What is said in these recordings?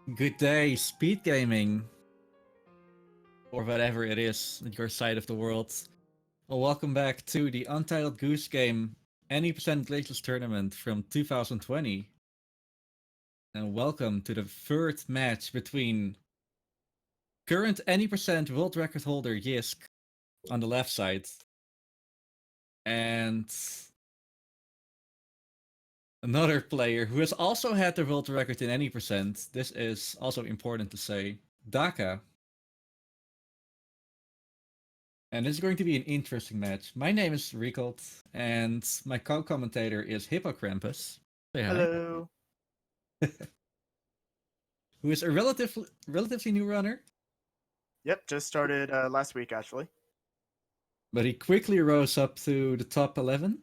Good day, SpeedGaming, or whatever it is at your side of the world. Well, welcome back to the Untitled Goose game Any Percent Glitchless Tournament from 2020. And welcome to the third match between current Any Percent world record holder Yisk on the left side and another player who has also had the world record in Any Percent. This is also important to say, Daka. And this is going to be an interesting match. My name is Recold, and my co-commentator is Hippocrampus. Say hi. Hello. Who is a relatively new runner, Yep, just started last week actually. but he quickly rose up to the top 11.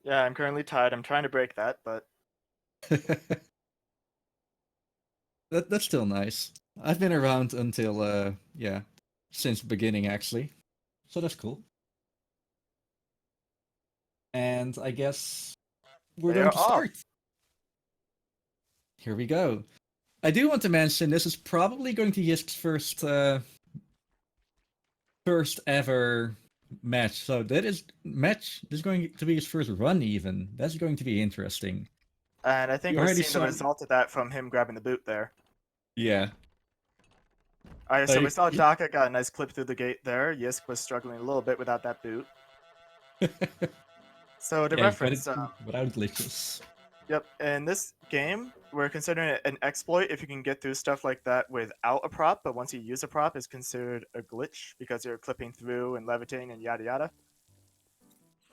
Yeah, I'm currently tied. I'm trying to break that, but That's still nice. I've been around until since the beginning actually, so that's cool. And I guess we're they going are to off. start. Here we go. I do want to mention this is probably going to Yisk's first ever match. So this is going to be his first run even. That's going to be interesting. And I think You we're already seeing the saw result of that from him grabbing the boot there. Yeah. Alright, so we saw You- Daka got a nice clip through the gate there. Yisk was struggling a little bit without that boot. So to yeah, you got it reference, without glitches. yep, in this game, we're considering it an exploit if you can get through stuff like that without a prop, but once you use a prop, it's considered a glitch because you're clipping through and levitating and yada yada.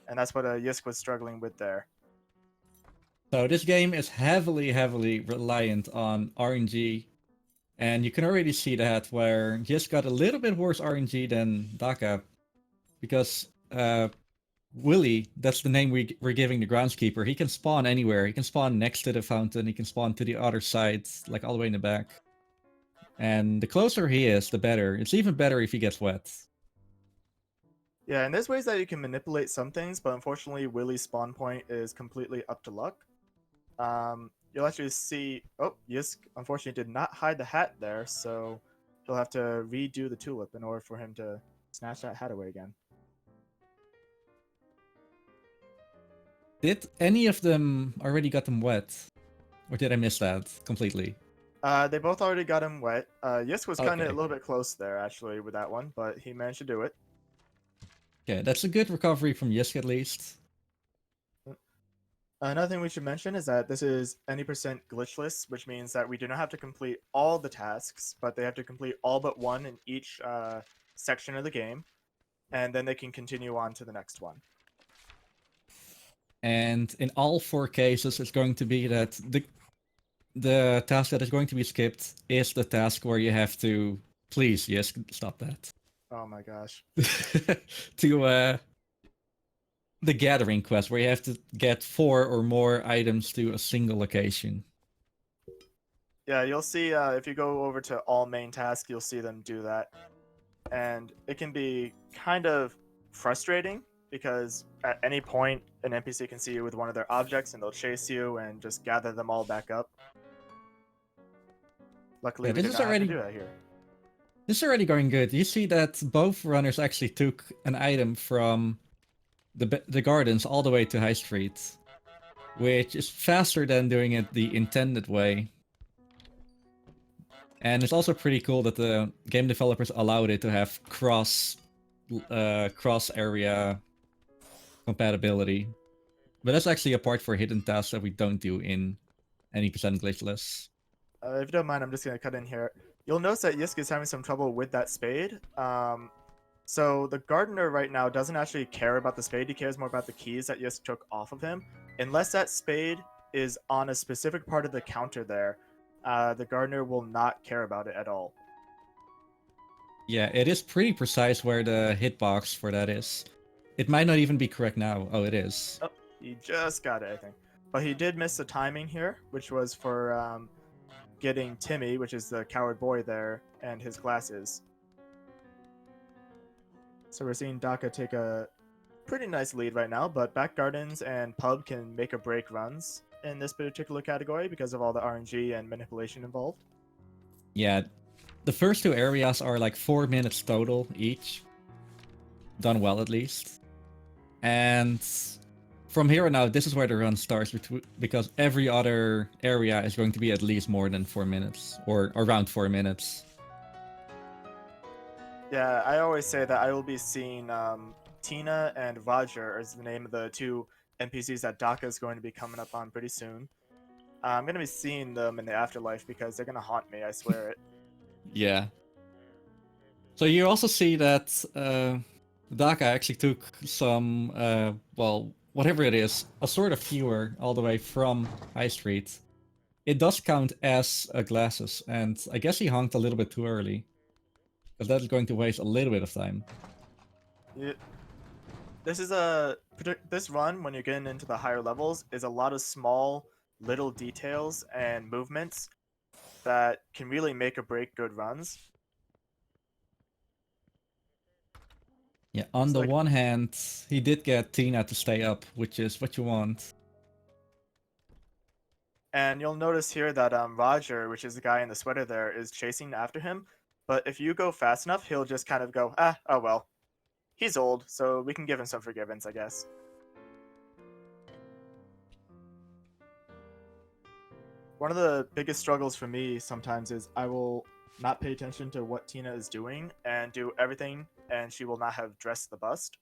And that's what Yisk was struggling with there. So this game is heavily reliant on RNG. And you can already see that where Jisk got a little bit worse RNG than Daka. Because Willy, that's the name we're giving the groundskeeper. He can spawn anywhere. He can spawn next to the fountain. He can spawn to the other side, like all the way in the back. And the closer he is, the better. It's even better if he gets wet. Yeah, and there's ways that you can manipulate some things, but unfortunately, Willie's spawn point is completely up to luck. You'll actually see. Oh, Yisk unfortunately did not hide the hat there, so he'll have to redo the tulip in order for him to snatch that hat away again. Did any of them already got them wet? Or did I miss that completely? They both already got him wet. Yisk was kind of a Okay. little bit close there actually with that one, but he managed to do it. Okay, that's a good recovery from Yisk at least. Another thing we should mention is that this is any percent glitchless, which means that we do not have to complete all the tasks, but they have to complete all but one in each section of the game, and then they can continue on to the next one. And in all four cases, it's going to be that the task that is going to be skipped is the task where you have to please, yes, stop that. Oh my gosh. To the gathering quest where you have to get 4 or more items to a single location. Yeah, you'll see if you go over to all main tasks, you'll see them do that. And it can be kind of frustrating because at any point an NPC can see you with one of their objects and they'll chase you and just gather them all back up. Luckily, Yeah, we did not have to do that here. This is already going good. You see that both runners actually took an item from the gardens all the way to High Street, which is faster than doing it the intended way. And it's also pretty cool that the game developers allowed it to have cross area compatibility. But that's actually a part for hidden tasks that we don't do in any percent glitchless. If you don't mind, I'm just going to cut in here. You'll notice that Yisk is having some trouble with that spade. So the gardener right now doesn't actually care about the spade. He cares more about the keys that Yisk took off of him. Unless that spade is on a specific part of the counter there, the gardener will not care about it at all. Yeah, it is pretty precise where the hitbox for that is. It might not even be correct now. Oh, it is. Oh, he just got it, I think. But he did miss the timing here, which was for getting Timmy, which is the coward boy there, and his glasses. So we're seeing Daka take a pretty nice lead right now, but Back Gardens and Pub can make or break runs. in this particular category because of all the RNG and manipulation involved. Yeah, the first two areas are like 4 minutes total each. Done well, at least. And from here on out, this is where the run starts, because every other area is going to be at least more than 4 minutes, or around 4 minutes. Yeah, I always say that I will be seeing Tina and Roger as the name of the two NPCs that Daka is going to be coming up on pretty soon. I'm going to be seeing them in the afterlife because they're going to haunt me, I swear it. Yeah. So you also see that Daka actually took some, well, whatever it is, a sort of viewer all the way from High Street. It does count as glasses, and I guess he honked a little bit too early. Because that is going to waste a little bit of time. Yeah. This run, when you're getting into the higher levels, is a lot of small little details and movements that can really make or break good runs. Yeah, on It's the like, one hand, he did get Tina to stay up, which is what you want. and you'll notice here that Roger, which is the guy in the sweater there, is chasing after him. But if you go fast enough, he'll just kind of go, oh well. He's old, so we can give him some forgiveness, I guess. One of the biggest struggles for me sometimes is I will not pay attention to what Tina is doing and do everything, and she will not have dressed the bust.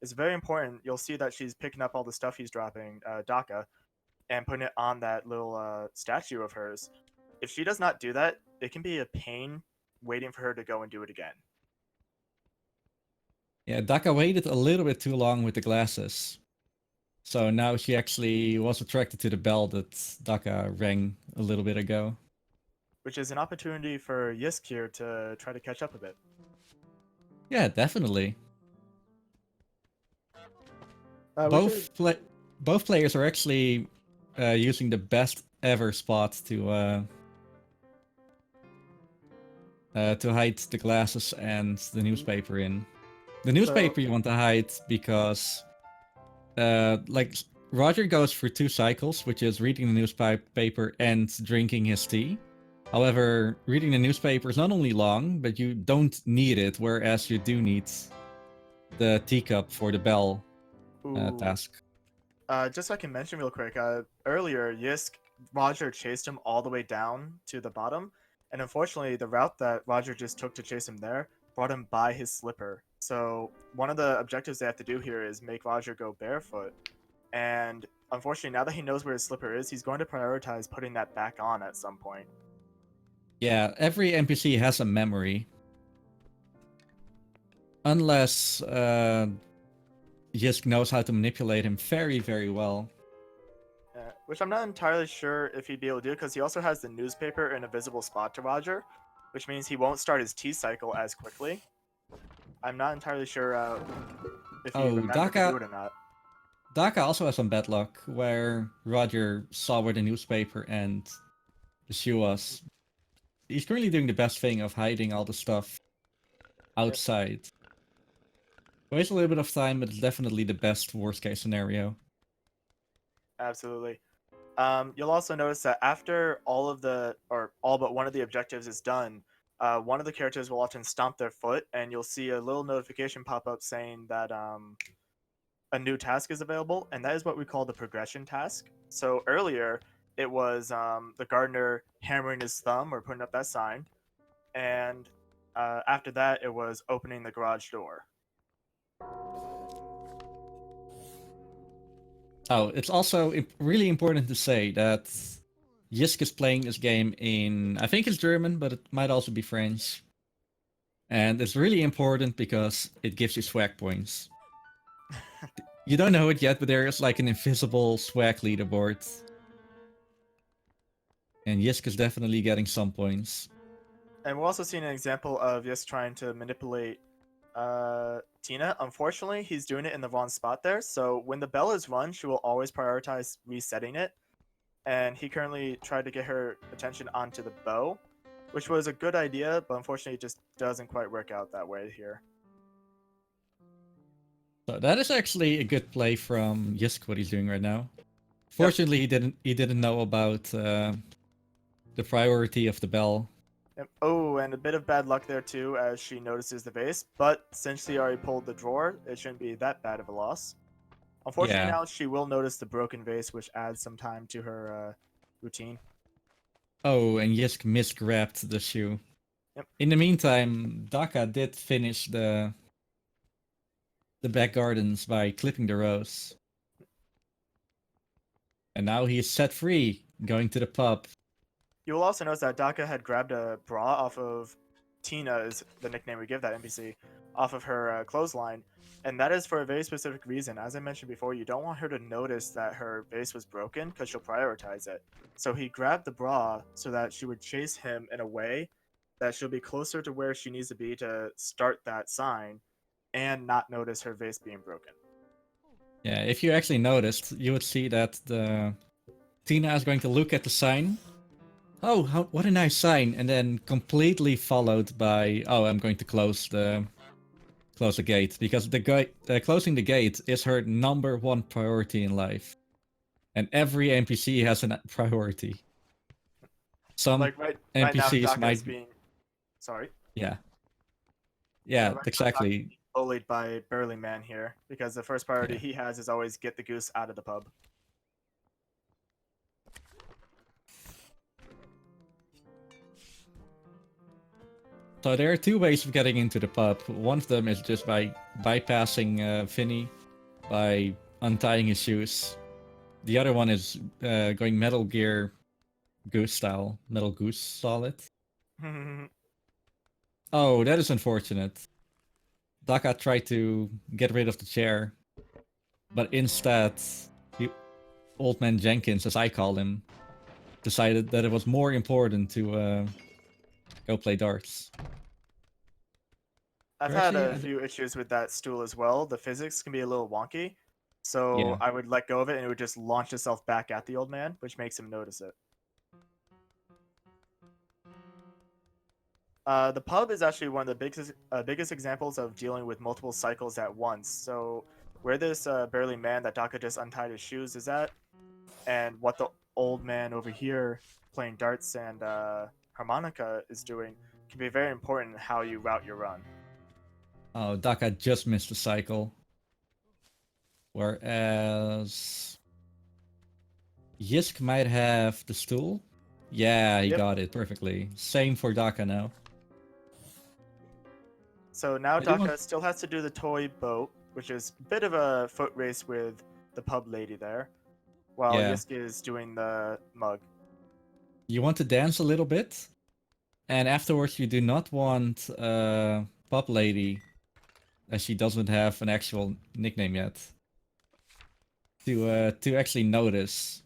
It's very important. You'll see that she's picking up all the stuff he's dropping, Daka, and putting it on that little statue of hers. If she does not do that, it can be a pain waiting for her to go and do it again. Yeah, Daka waited a little bit too long with the glasses. So now she actually was attracted to the bell that Daka rang a little bit ago. Which is an opportunity for Yisk here to try to catch up a bit. Yeah, definitely. Uh, we Both should- both players are actually using the best ever spot to hide the glasses and the newspaper in. The newspaper you want to hide because like Roger goes for 2 cycles, which is reading the newspaper and drinking his tea. However, reading the newspaper is not only long, but you don't need it, whereas you do need the teacup for the bell task. Just so I can mention real quick, earlier Yisk, Roger chased him all the way down to the bottom, and unfortunately, the route that Roger just took to chase him there brought him by his slipper. So one of the objectives they have to do here is make Roger go barefoot, and unfortunately, now that he knows where his slipper is, he's going to prioritize putting that back on at some point. Yeah, every NPC has a memory. Unless Yisk knows how to manipulate him very, very well. Which I'm not entirely sure if he'd be able to do, because he also has the newspaper in a visible spot to Roger, which means he won't start his T cycle as quickly. I'm not entirely sure if he remembers to do it or not. Daka also has some bad luck, where Roger saw where the newspaper and the shoe was. He's currently doing the best thing of hiding all the stuff outside. Waste a little bit of time, but it's definitely the best worst case scenario. Absolutely. You'll also notice that after all but one of the objectives is done, one of the characters will often stomp their foot, and you'll see a little notification pop up saying that a new task is available, and that is what we call the progression task. So earlier, it was the gardener hammering his thumb or putting up that sign, and after that, it was opening the garage door. Oh, it's also really important to say that Yisk is playing this game in, I think it's German, but it might also be French. And it's really important because it gives you swag points. You don't know it yet, but there is like an invisible swag leaderboard. And Yisk is definitely getting some points. And we're also seeing an example of Yisk trying to manipulate Tina. Unfortunately, he's doing it in the wrong spot there. So when the bell is run, she will always prioritize resetting it. And he currently tried to get her attention onto the bow, which was a good idea, but unfortunately it just doesn't quite work out that way here. So that is actually a good play from Yisk, what he's doing right now. Fortunately, he didn't know about the priority of the bell. Yep. Oh, and a bit of bad luck there too, as she notices the vase. But since she already pulled the drawer, it shouldn't be that bad of a loss. Unfortunately, Yeah. now she will notice the broken vase, which adds some time to her routine. Oh, and Yisk misgrabbed the shoe. Yep. In the meantime, Daka did finish the back gardens by clipping the rose. And now he is set free, going to the pub. You will also notice that Daka had grabbed a bra off of Tina, is the nickname we give that NPC, off of her clothesline. And that is for a very specific reason. As I mentioned before, you don't want her to notice that her vase was broken because she'll prioritize it. So he grabbed the bra so that she would chase him in a way that she'll be closer to where she needs to be to start that sign and not notice her vase being broken. Yeah, if you actually noticed, you would see that the Tina is going to look at the sign. Oh, what a nice sign! And then completely followed by, oh, I'm going to close the gate, because closing the gate is her #1 priority in life, and every NPC has a priority. Some Like right now, NPCs Daka is might, being sorry. yeah, Right now, Daka's exactly. being bullied by Burly Man here because the first priority Yeah. he has is always get the goose out of the pub. So there are two ways of getting into the pub. One of them is just by bypassing Finny, by untying his shoes. The other one is going Metal Gear Goose style, Metal Goose solid. Oh, that is unfortunate. Daka tried to get rid of the chair, but instead, Old Man Jenkins, as I call him, decided that it was more important to go play darts. I've Or had actually, a few issues with that stool as well. The physics can be a little wonky, so yeah. I would let go of it and it would just launch itself back at the old man, which makes him notice it. The pub is actually one of the biggest examples of dealing with multiple cycles at once. So where this burly man that Daka just untied his shoes is at, and what the old man over here playing darts and harmonica is doing can be very important in how you route your run. Oh, Daka just missed the cycle. Whereas Yisk might have the stool. Yeah, he Yep. got it perfectly. Same for Daka now. So now I do want- Daka still has to do the toy boat, which is a bit of a foot race with the pub lady there, while Yeah. Yisk is doing the mug. You want to dance a little bit, and afterwards you do not want Pop Lady, as she doesn't have an actual nickname yet, to actually notice.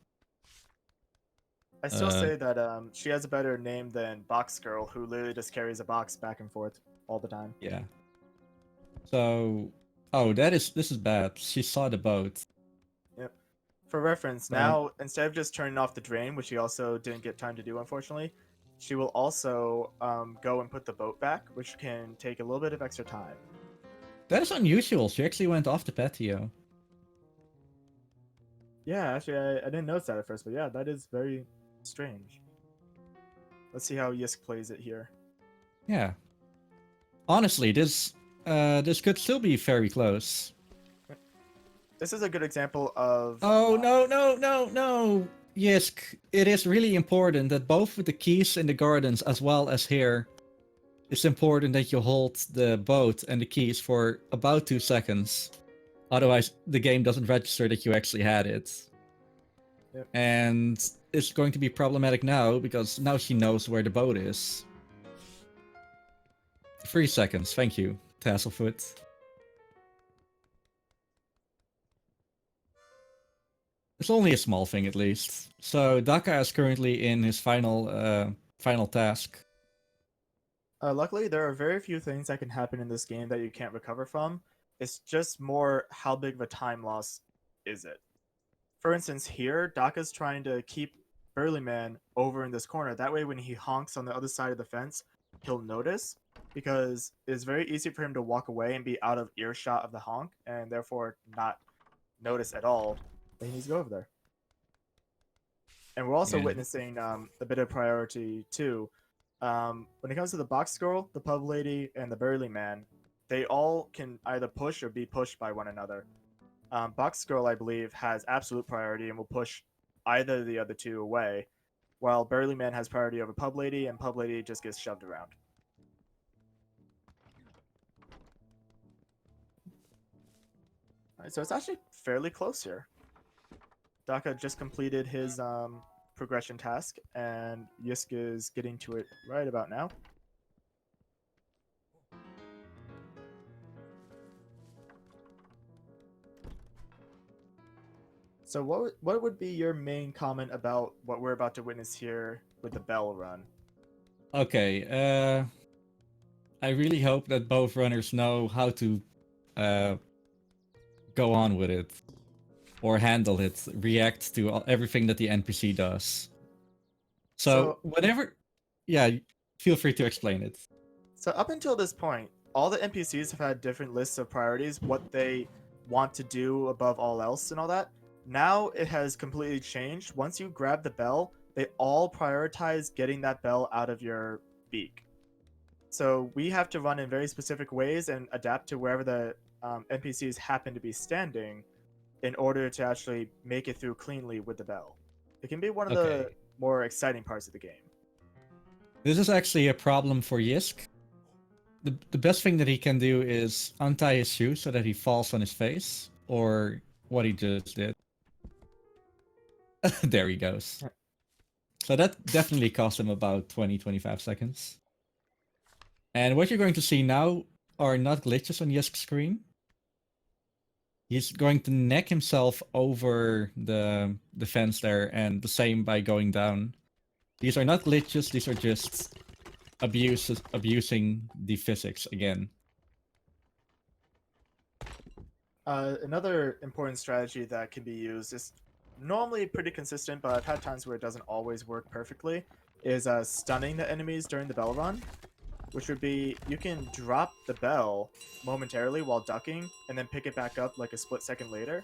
I still say that she has a better name than Box Girl, who literally just carries a box back and forth all the time. Yeah. So, oh, this is bad. She saw the boat. Yep. For reference, now instead of just turning off the drain, which she also didn't get time to do, unfortunately, she will also go and put the boat back, which can take a little bit of extra time. That is unusual. She actually went off the patio. Yeah, actually, I didn't notice that at first, but yeah, that is very strange. Let's see how Yisk plays it here. Yeah. Honestly, this could still be very close. This is a good example of... Oh, no. Yisk, it is really important that both with the keys in the gardens as well as here, it's important that you hold the boat and the keys for about 2 seconds. Otherwise, the game doesn't register that you actually had it. Yep. And it's going to be problematic now, because now she knows where the boat is. 3 seconds, thank you, Tasselfoot. It's only a small thing, at least. So Daka is currently in his final task. Luckily, there are very few things that can happen in this game that you can't recover from. It's just more how big of a time loss is it. For instance, here, Daka's trying to keep Burly Man over in this corner. That way, when he honks on the other side of the fence, he'll notice, because it's very easy for him to walk away and be out of earshot of the honk, and therefore not notice at all that he needs to go over there. And we're also Yeah. witnessing a bit of priority too. When it comes to the box girl, the pub lady, and the burly man, they all can either push or be pushed by one another. Box girl, I believe, has absolute priority and will push either of the other two away, while burly man has priority over pub lady, and pub lady just gets shoved around. All right, so it's actually fairly close here. Daka just completed his progression task, and Yisk is getting to it right about now. So what would be your main comment about what we're about to witness here with the bell run? Okay, I really hope that both runners know how to uh, go on with it, or handle it, react to everything that the NPC does. So whenever, yeah, feel free to explain it. So up until this point, all the NPCs have had different lists of priorities, what they want to do above all else and all that. Now it has completely changed. Once you grab the bell, they all prioritize getting that bell out of your beak. So we have to run in very specific ways and adapt to wherever the NPCs happen to be standing in order to actually make it through cleanly with the bell. It can be one of the more exciting parts of the game. This is actually a problem for Yisk. The best thing that he can do is untie his shoe so that he falls on his face, or what he just did. There he goes. So that definitely cost him about 20-25 seconds. And what you're going to see now are not glitches on Yisk's screen. He's going to neck himself over the fence there, and the same by going down. These are not glitches, these are just abusing the physics again. Another important strategy that can be used is normally pretty consistent, but I've had times where it doesn't always work perfectly, is stunning the enemies during the bell run, which would be you can drop the bell momentarily while ducking and then pick it back up like a split second later,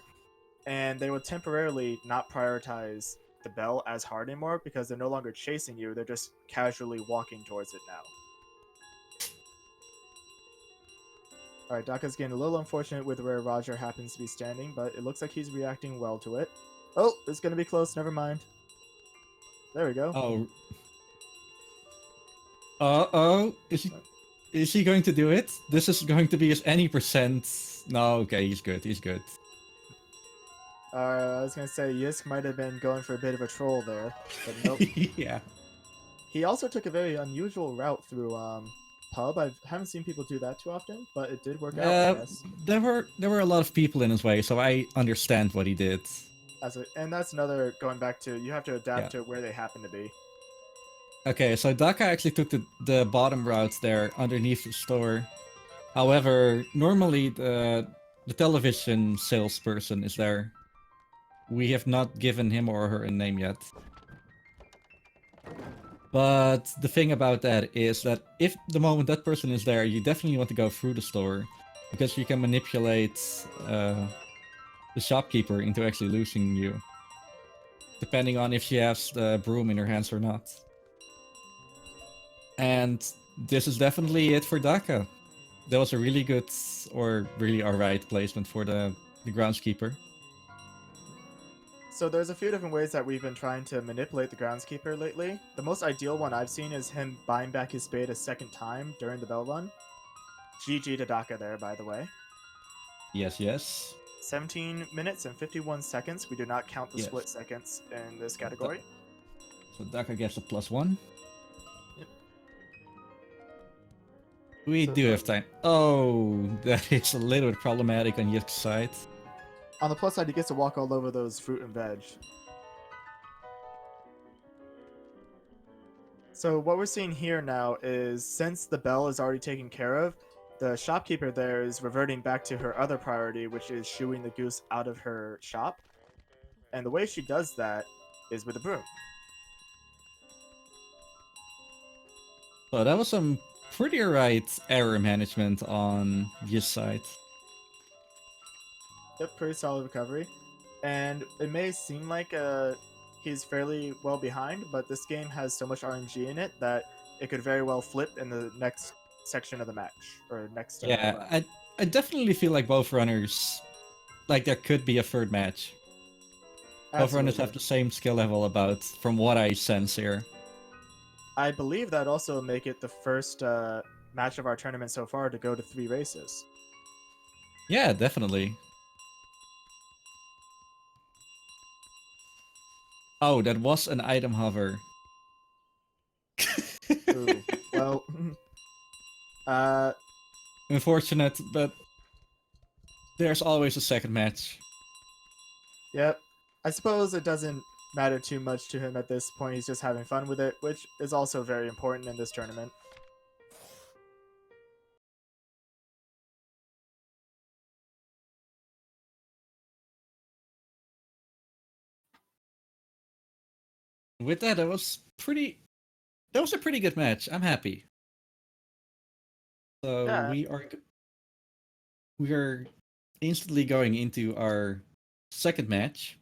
and they will temporarily not prioritize the bell as hard anymore because they're no longer chasing you, they're just casually walking towards it now. Alright, Daka's getting a little unfortunate with where Roger happens to be standing, but it looks like he's reacting well to it. Oh, it's gonna be close, never mind. There we go. Oh. Uh-oh. Is he going to do it? This is going to be his any percent. No, okay, he's good, he's good. I was gonna say, Yisk might have been going for a bit of a troll there, but nope. Yeah. He also took a very unusual route through pub. I haven't seen people do that too often, but it did work out, I guess. There were a lot of people in his way, so I understand what he did. And that's another, going back to, you have to adapt to where they happen to be. Okay, so Daka actually took the bottom route there underneath the store. However, normally the television salesperson is there. We have not given him or her a name yet. But the thing about that is that if the moment that person is there, you definitely want to go through the store, because you can manipulate the shopkeeper into actually losing you, depending on if she has the broom in her hands or not. And this is definitely it for Daka. That was a really good, or really alright placement for the groundskeeper. So there's a few different ways that we've been trying to manipulate the groundskeeper lately. The most ideal one I've seen is him buying back his spade a second time during the bell run. GG to Daka there, by the way. Yes, yes. 17 minutes and 51 seconds. We do not count the split seconds in this category. So Daka gets a +1. Yep. We do have time. Oh, that is a little bit problematic on Yisk's side. On the plus side, he gets to walk all over those fruit and veg. So what we're seeing here now is, since the bell is already taken care of, the shopkeeper there is reverting back to her other priority, which is shooing the goose out of her shop. And the way she does that is with a broom. So that was some pretty right error management on Yisk's side. Yep, pretty solid recovery. And it may seem like a he's fairly well behind, but this game has so much RNG in it that it could very well flip in the next section of the match or next. Yeah, run. I definitely feel like both runners, like there could be a third match. Both runners have the same skill level about, from what I sense here. I believe that also make it the first match of our tournament so far to go to 3 races. Yeah, definitely. Oh, that was an item hover. Ooh, well, Unfortunate, but there's always a second match. yep. I suppose it doesn't matter too much to him at this point. He's just having fun with it, which is also very important in this tournament. With that, that was a pretty good match. I'm happy. So Yeah. we are instantly going into our second match.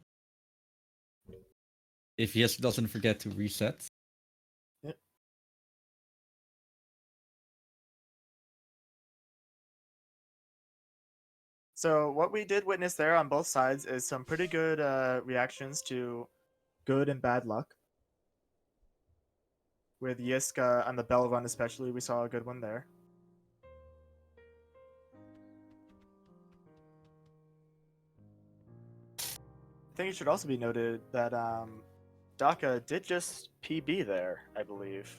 If Yisk doesn't forget to reset. Yep. So what we did witness there on both sides is some pretty good reactions to good and bad luck. With Yisk on the bell run especially, we saw a good one there. I think it should also be noted that Daka did just PB there, I believe.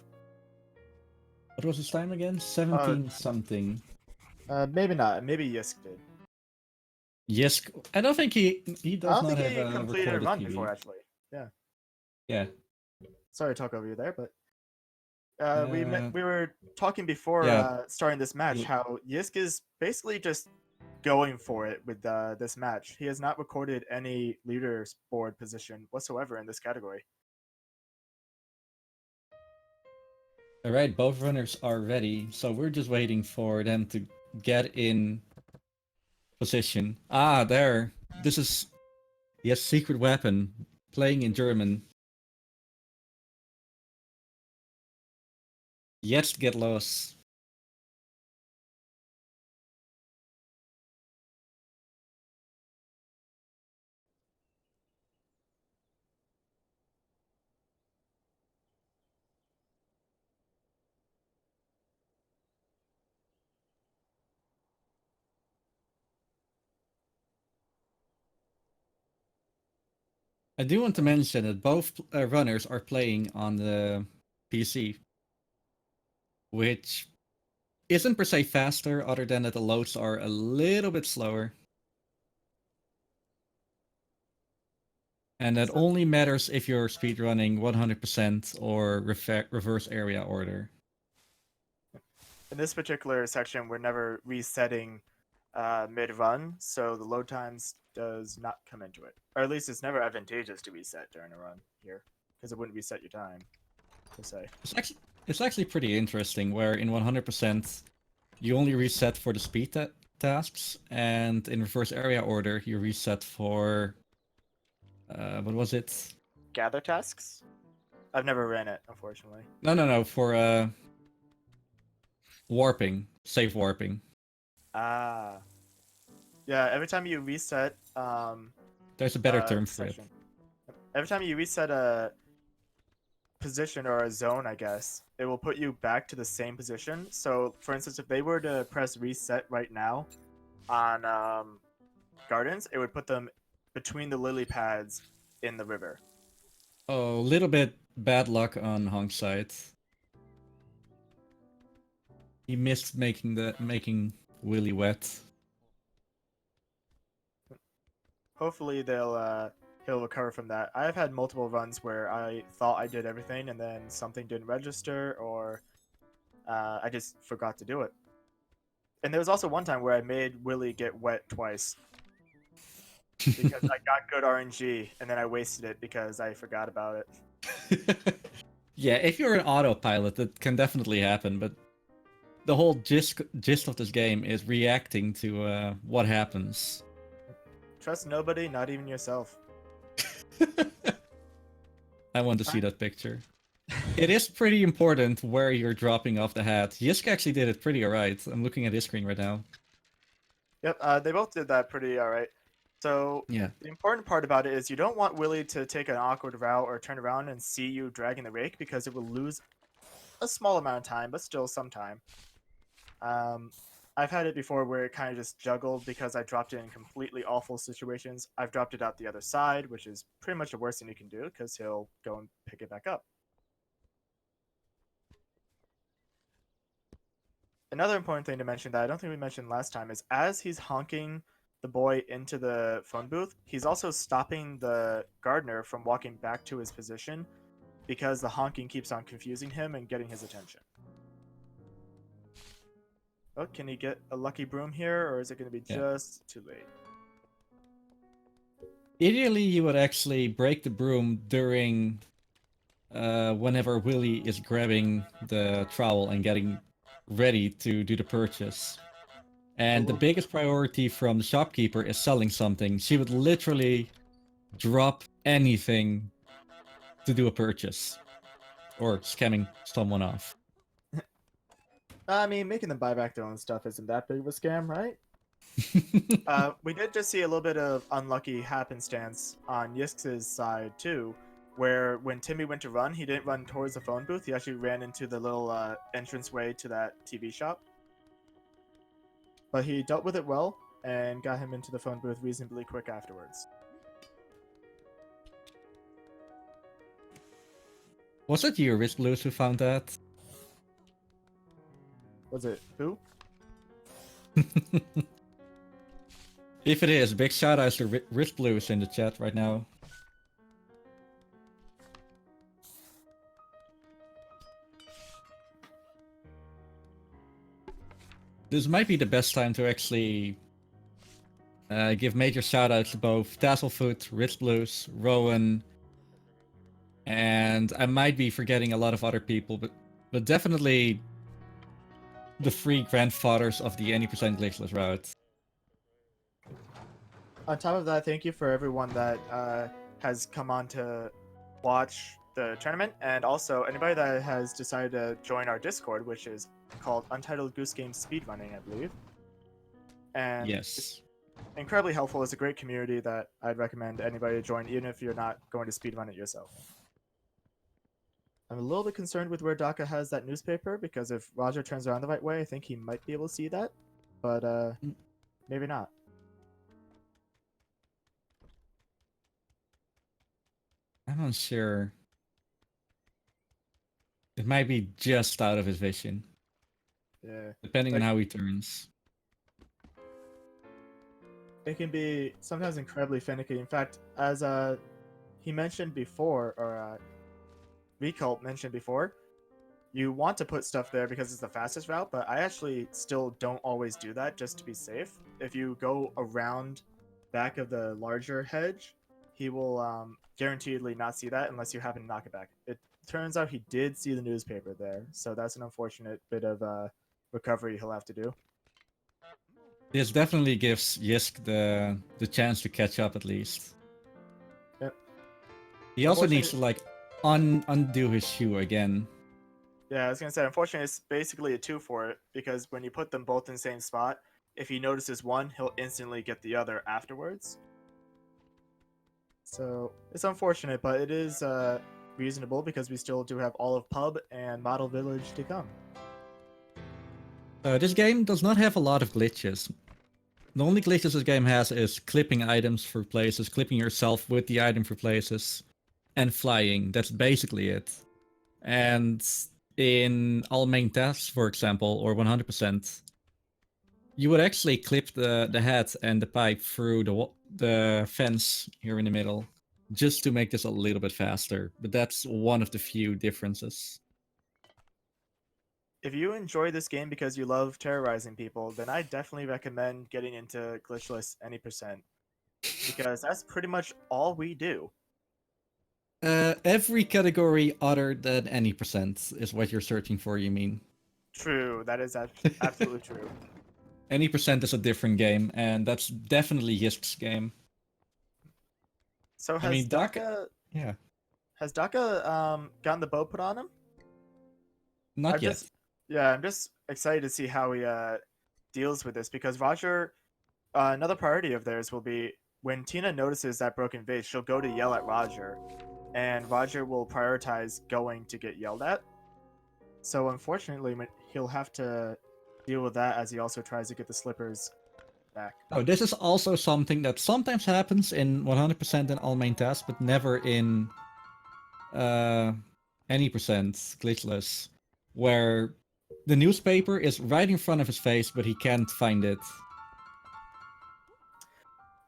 What was his time again? 17 something. Maybe not. Maybe Yisk did. Yisk, I don't think he does not have he a completed a recorded run PB. before, actually. Yeah. Yeah. Sorry to talk over you there, but we were talking before starting this match how Yisk is basically just going for it with this match. He has not recorded any leaderboard position whatsoever in this category. All right, both runners are ready, so we're just waiting for them to get in position. Ah, there. This is yes, secret weapon playing in German. Jetzt get los. I do want to mention that both runners are playing on the PC, which isn't per se faster, other than that the loads are a little bit slower. And that only matters if you're speedrunning 100% or reverse area order. In this particular section, we're never resetting mid-run, so the load times does not come into it. Or at least it's never advantageous to reset during a run here, because it wouldn't reset your time, per se. It's actually pretty interesting, where in 100% you only reset for the speed tasks, and in reverse area order you reset for... what was it? Gather tasks? I've never ran it, unfortunately. No, for warping. Safe warping. Ah. Yeah, every time you reset... There's a better term for it. Every time you reset a position or a zone, I guess, it will put you back to the same position. So, for instance, if they were to press reset right now on Gardens, it would put them between the lily pads in the river. Oh, a little bit bad luck on Honk's side. He missed making Willy wet. Hopefully he'll recover from that. I've had multiple runs where I thought I did everything and then something didn't register or I just forgot to do it. And there was also one time where I made Willy get wet twice because I got good RNG and then I wasted it because I forgot about it. Yeah, if you're an autopilot, that can definitely happen, but the whole gist of this game is reacting to what happens. Trust nobody, not even yourself. I want to see that picture. It is pretty important where you're dropping off the hat. Yisk actually did it pretty alright. I'm looking at his screen right now. Yep, they both did that pretty alright. So Yeah. the important part about it is you don't want Willy to take an awkward route or turn around and see you dragging the rake because it will lose a small amount of time, but still some time. I've had it before where it kind of just juggled because I dropped it in completely awful situations. I've dropped it out the other side, which is pretty much the worst thing you can do because he'll go and pick it back up. Another important thing to mention that I don't think we mentioned last time is as he's honking the boy into the phone booth, he's also stopping the gardener from walking back to his position because the honking keeps on confusing him and getting his attention. Oh, can he get a lucky broom here, or is it going to be just too late? Ideally, you would actually break the broom during whenever Willy is grabbing the trowel and getting ready to do the purchase. And the biggest priority from the shopkeeper is selling something. She would literally drop anything to do a purchase. Or scamming someone off. I mean, making them buy back their own stuff isn't that big of a scam, right? We did just see a little bit of unlucky happenstance on Yisk's side too, where when Timmy went to run, he didn't run towards the phone booth. He actually ran into the little entranceway to that TV shop. But he dealt with it well and got him into the phone booth reasonably quick afterwards. Was it you, Risk Blues, who found that? Was it who? If it is, big shout outs to Risk Blues in the chat right now. This might be the best time to actually give major shout outs to both Tasselfoot, Risk Blues, Rowan, and I might be forgetting a lot of other people, but definitely the three grandfathers of the any percent glitchless route. On top of that, thank you for everyone that has come on to watch the tournament, and also anybody that has decided to join our Discord, which is called Untitled Goose Game Speedrunning, I believe. And yes, it's incredibly helpful. It's a great community that I'd recommend anybody to join, even if you're not going to speedrun it yourself. I'm a little bit concerned with where Daka has that newspaper, because if Roger turns around the right way, I think he might be able to see that, but maybe not. I'm not sure. It might be just out of his vision. Yeah. Depending on how he turns. It can be sometimes incredibly finicky. In fact, as he mentioned before, or Recult mentioned before, you want to put stuff there because it's the fastest route, but I actually still don't always do that just to be safe. If you go around back of the larger hedge, he will guaranteedly not see that unless you happen to knock it back. It turns out he did see the newspaper there, so that's an unfortunate bit of recovery he'll have to do. This definitely gives Yisk the chance to catch up at least. Yep. He also needs to like undo his shoe again. Yeah, I was gonna say, unfortunately, it's basically a 2 for it, because when you put them both in the same spot, if he notices one, he'll instantly get the other afterwards. So it's unfortunate, but it is reasonable because we still do have Olive Pub and Model Village to come. This game does not have a lot of glitches. The only glitches this game has is clipping items for places, clipping yourself with the item for places, and flying. That's basically it. And in all main tasks, for example, or 100%, you would actually clip the head and the pipe through the fence here in the middle, just to make this a little bit faster. But that's one of the few differences. If you enjoy this game because you love terrorizing people, then I definitely recommend getting into Glitchless any percent, because that's pretty much all we do. Every category other than any percent is what you're searching for, you mean? True, that is absolutely true. Any percent is a different game, and that's definitely Yisk's game. So I mean, Daka... Yeah. Has Daka gotten the bow put on him? Not I'm yet. just yeah, I'm just excited to see how he deals with this because Roger. Another priority of theirs will be when Tina notices that broken vase, she'll go to yell at Roger, and Roger will prioritize going to get yelled at. So unfortunately, he'll have to deal with that as he also tries to get the slippers back. Oh, this is also something that sometimes happens in 100% in all main tasks, but never in any percent glitchless, where the newspaper is right in front of his face, but he can't find it.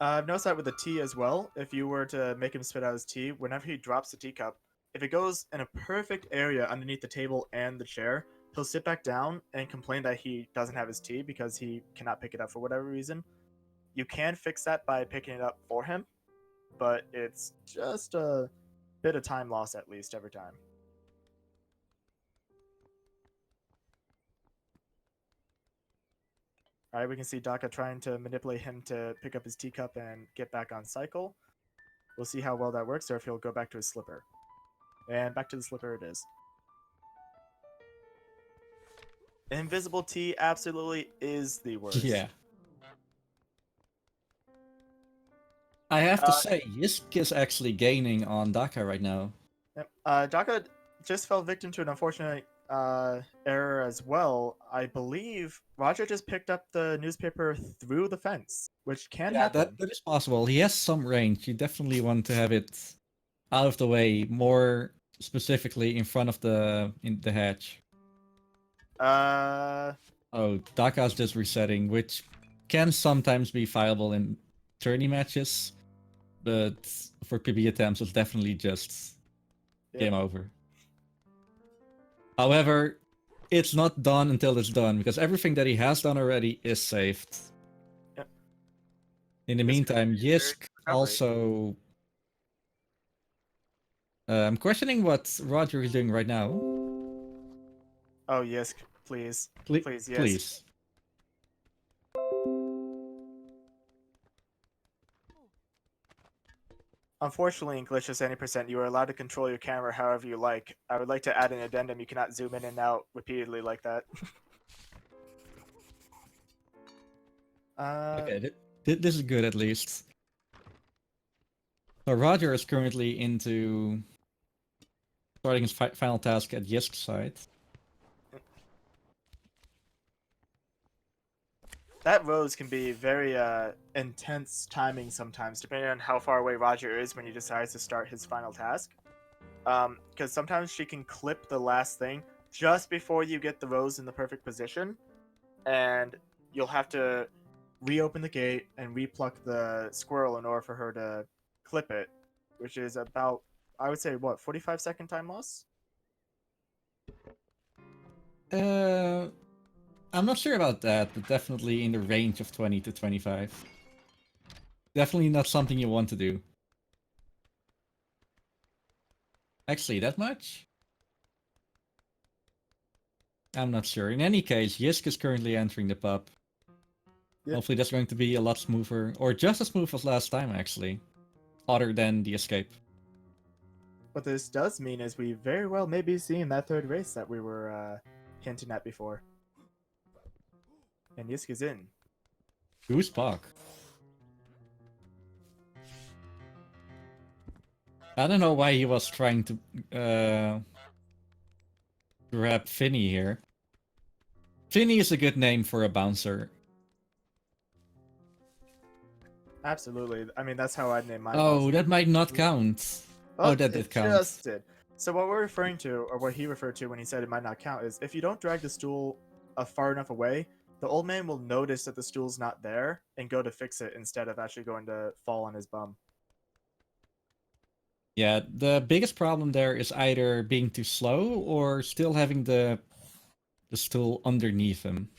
I've noticed that with the tea as well. If you were to make him spit out his tea, whenever he drops the teacup, if it goes in a perfect area underneath the table and the chair, he'll sit back down and complain that he doesn't have his tea because he cannot pick it up for whatever reason. You can fix that by picking it up for him, but it's just a bit of time lost at least every time. All right, we can see Daka trying to manipulate him to pick up his teacup and get back on cycle. We'll see how well that works or if he'll go back to his slipper. And back to the slipper it is. Invisible tea absolutely is the worst. Yeah. I have to say, Yisk is actually gaining on Daka right now. Daka just fell victim to an unfortunate error as well. I believe Roger just picked up the newspaper through the fence, which can happen. That is possible. He has some range. You definitely want to have it out of the way, more specifically in front of the hatch. Oh, Daka's just resetting, which can sometimes be viable in tourney matches, but for PB attempts, it's definitely just game over. However, it's not done until it's done, because everything that he has done already is saved. Yep. In the meantime, Yisk also... I'm questioning what Roger is doing right now. Oh, Yisk, please. Please, Yisk. Please. Unfortunately, in Glitchless any percent, you are allowed to control your camera however you like. I would like to add an addendum. You cannot zoom in and out repeatedly like that. Okay, this is good at least. So Roger is currently into starting his final task at Yisk's side. That rose can be very intense timing sometimes, depending on how far away Roger is when he decides to start his final task. Because sometimes she can clip the last thing just before you get the rose in the perfect position, and you'll have to reopen the gate and repluck the squirrel in order for her to clip it, which is about, I would say, what, 45-second time loss? I'm not sure about that, but definitely in the range of 20 to 25. Definitely not something you want to do. Actually, that much? I'm not sure. In any case, Yisk is currently entering the pub. Yep. Hopefully that's going to be a lot smoother, or just as smooth as last time, actually. Other than the escape. What this does mean is we very well may be seeing that third race that we were hinting at before. And Yisk is in. Goose Puck. I don't know why he was trying to grab Finny here. Finny is a good name for a bouncer. Absolutely. I mean, that's how I'd name my Oh, bouncer. That might not count. Oh, that did count. Just did. So what we're referring to, or what he referred to when he said it might not count, is if you don't drag the stool far enough away, the old man will notice that the stool's not there and go to fix it instead of actually going to fall on his bum. Yeah, the biggest problem there is either being too slow or still having the stool underneath him.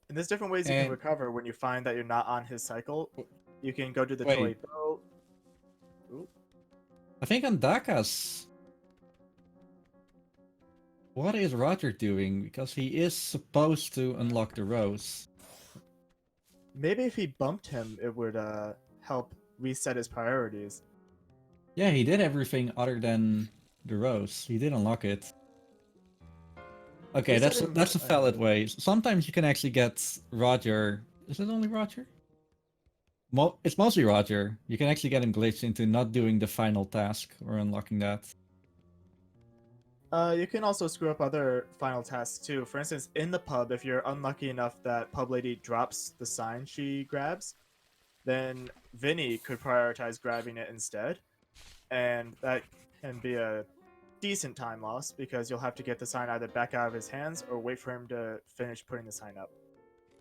And there's different ways you can recover when you find that you're not on his cycle. You can go do the toy boat. Ooh. I think on Daka's... What is Roger doing? Because he is supposed to unlock the rose. Maybe if he bumped him, it would help reset his priorities. Yeah, he did everything other than the rose. He did unlock it. Okay, Who's that's setting that's a I know. valid way. Sometimes you can actually get Roger. Is it only Roger? It's mostly Roger. You can actually get him glitched into not doing the final task or unlocking that. You can also screw up other final tasks too. For instance, in the pub, if you're unlucky enough that pub lady drops the sign she grabs, then Vinny could prioritize grabbing it instead, and that can be a decent time loss because you'll have to get the sign either back out of his hands or wait for him to finish putting the sign up.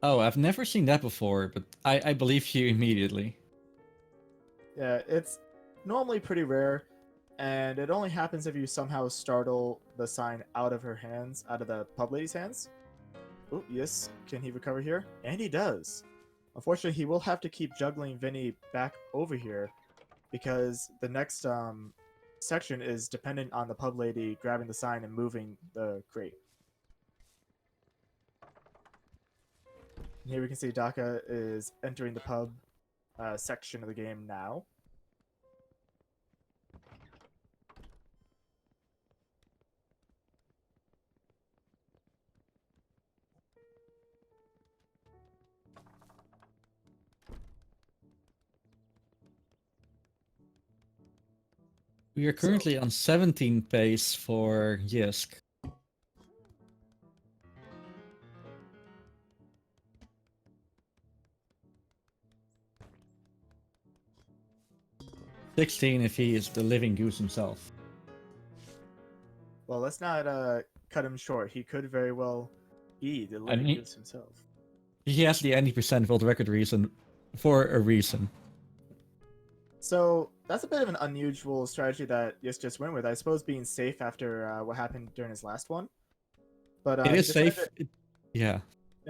Oh, I've never seen that before, but I believe you immediately. Yeah, it's normally pretty rare, and it only happens if you somehow startle the sign out of her hands, out of the pub lady's hands. Oh, yes, can he recover here? And he does. Unfortunately, he will have to keep juggling Vinny back over here because the next section is dependent on the pub lady grabbing the sign and moving the crate. And here we can see Daka is entering the pub section of the game now. We are So, currently on 17 pace for Yisk. $16 if he is the living goose himself. well, let's not cut him short. He could very well be the I living mean, goose himself. he has the 90% world record reason for a reason. So that's a bit of an unusual strategy that Yes just went with. I suppose being safe after what happened during his last one, but It he is decided safe. Yeah.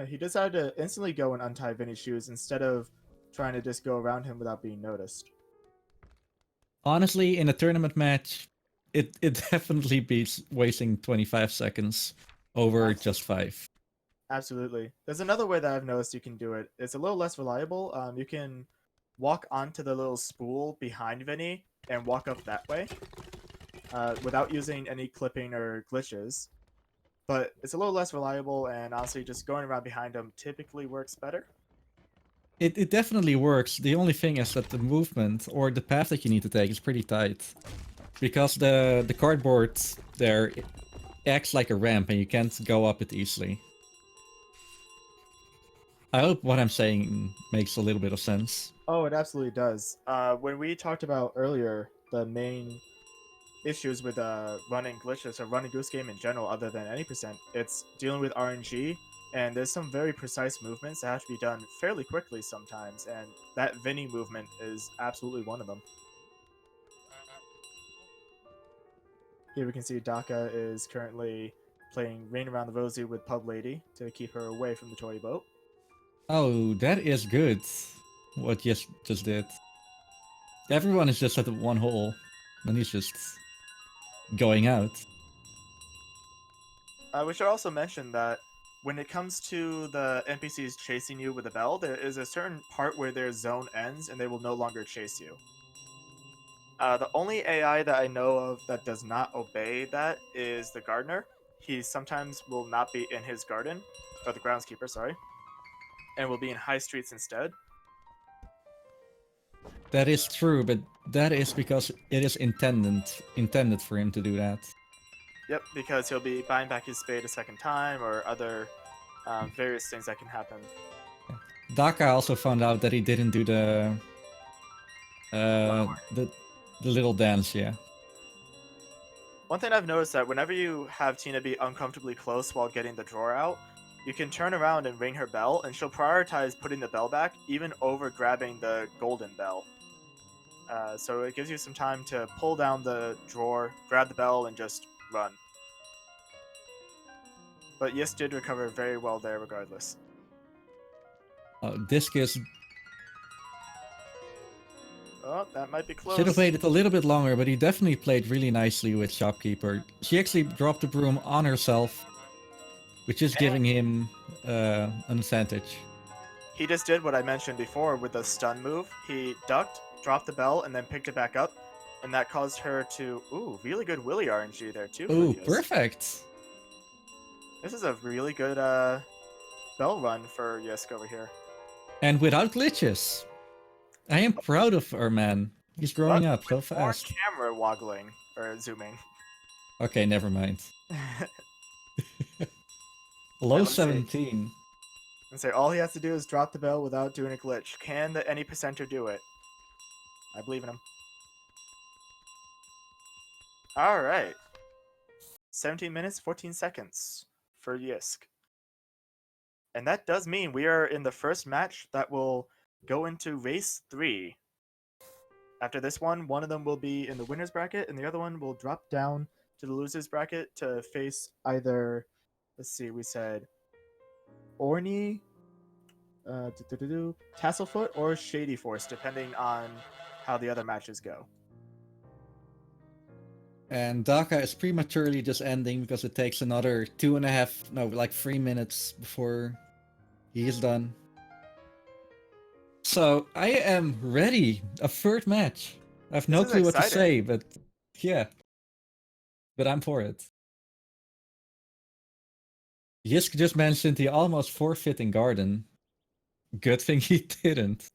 he decided to instantly go and untie Vinny's shoes instead of trying to just go around him without being noticed. Honestly, in a tournament match, it definitely beats wasting 25 seconds over just 5. Absolutely. There's another way that I've noticed you can do it. It's a little less reliable. You can walk onto the little spool behind Vinny and walk up that way without using any clipping or glitches. But it's a little less reliable, and honestly, just going around behind him typically works better. It definitely works. The only thing is that the movement or the path that you need to take is pretty tight. Because the cardboard there acts like a ramp and you can't go up it easily. I hope what I'm saying makes a little bit of sense. Oh, it absolutely does. When we talked about earlier the main issues with running glitches or running Goose Game in general, other than any percent, it's dealing with RNG, and there's some very precise movements that have to be done fairly quickly sometimes, and that Vinny movement is absolutely one of them. Here we can see Daka is currently playing Rain Around the Rosie with Pub Lady to keep her away from the toy boat. Oh, that is good. What just did. Everyone is just at the one hole. And he's just going out. We should also mention that when it comes to the NPCs chasing you with a bell, there is a certain part where their zone ends and they will no longer chase you. The only AI that I know of that does not obey that is the gardener. He sometimes will not be in his garden, or the groundskeeper, sorry, and will be in high streets instead. That is true, but that is because it is intended for him to do that. Yep, because he'll be buying back his spade a second time, or other various things that can happen. Daka also found out that he didn't do the the little dance, yeah. One thing I've noticed that whenever you have Tina be uncomfortably close while getting the drawer out, you can turn around and ring her bell, and she'll prioritize putting the bell back, even over grabbing the golden bell. So it gives you some time to pull down the drawer, grab the bell, and just run. But Yes did recover very well there regardless. Disc is Oh, that might be close. should have waited a little bit longer, but he definitely played really nicely with Shopkeeper. She actually dropped the broom on herself, which is giving him an advantage. He just did what I mentioned before with the stun move. He ducked, dropped the bell, and then picked it back up. and that caused her to really good Willy RNG there too for Ooh, Yisk. perfect. This is a really good bell run for Yisk over here. And without glitches. I am proud of our man. He's growing But up so with more fast. camera woggling or zooming. Okay, never mind. Alright, Low let's see. 17. And say all he has to do is drop the bell without doing a glitch. Can the any percenter do it? I believe in him. All right. 17 minutes, 14 seconds for Yisk. And that does mean we are in the first match that will go into race 3. After this one of them will be in the winner's bracket, and the other one will drop down to the loser's bracket to face either, let's see, we said Orny, Tasselfoot, or Shady Force, depending on how the other matches go. And Daka is prematurely just ending because it takes another 2.5, no, like 3 minutes before he is done. So I am ready. A third match. I have no This is clue what to exciting. say, but yeah. But I'm for it. Yisk just mentioned he almost forfeit in Garden. Good thing he didn't.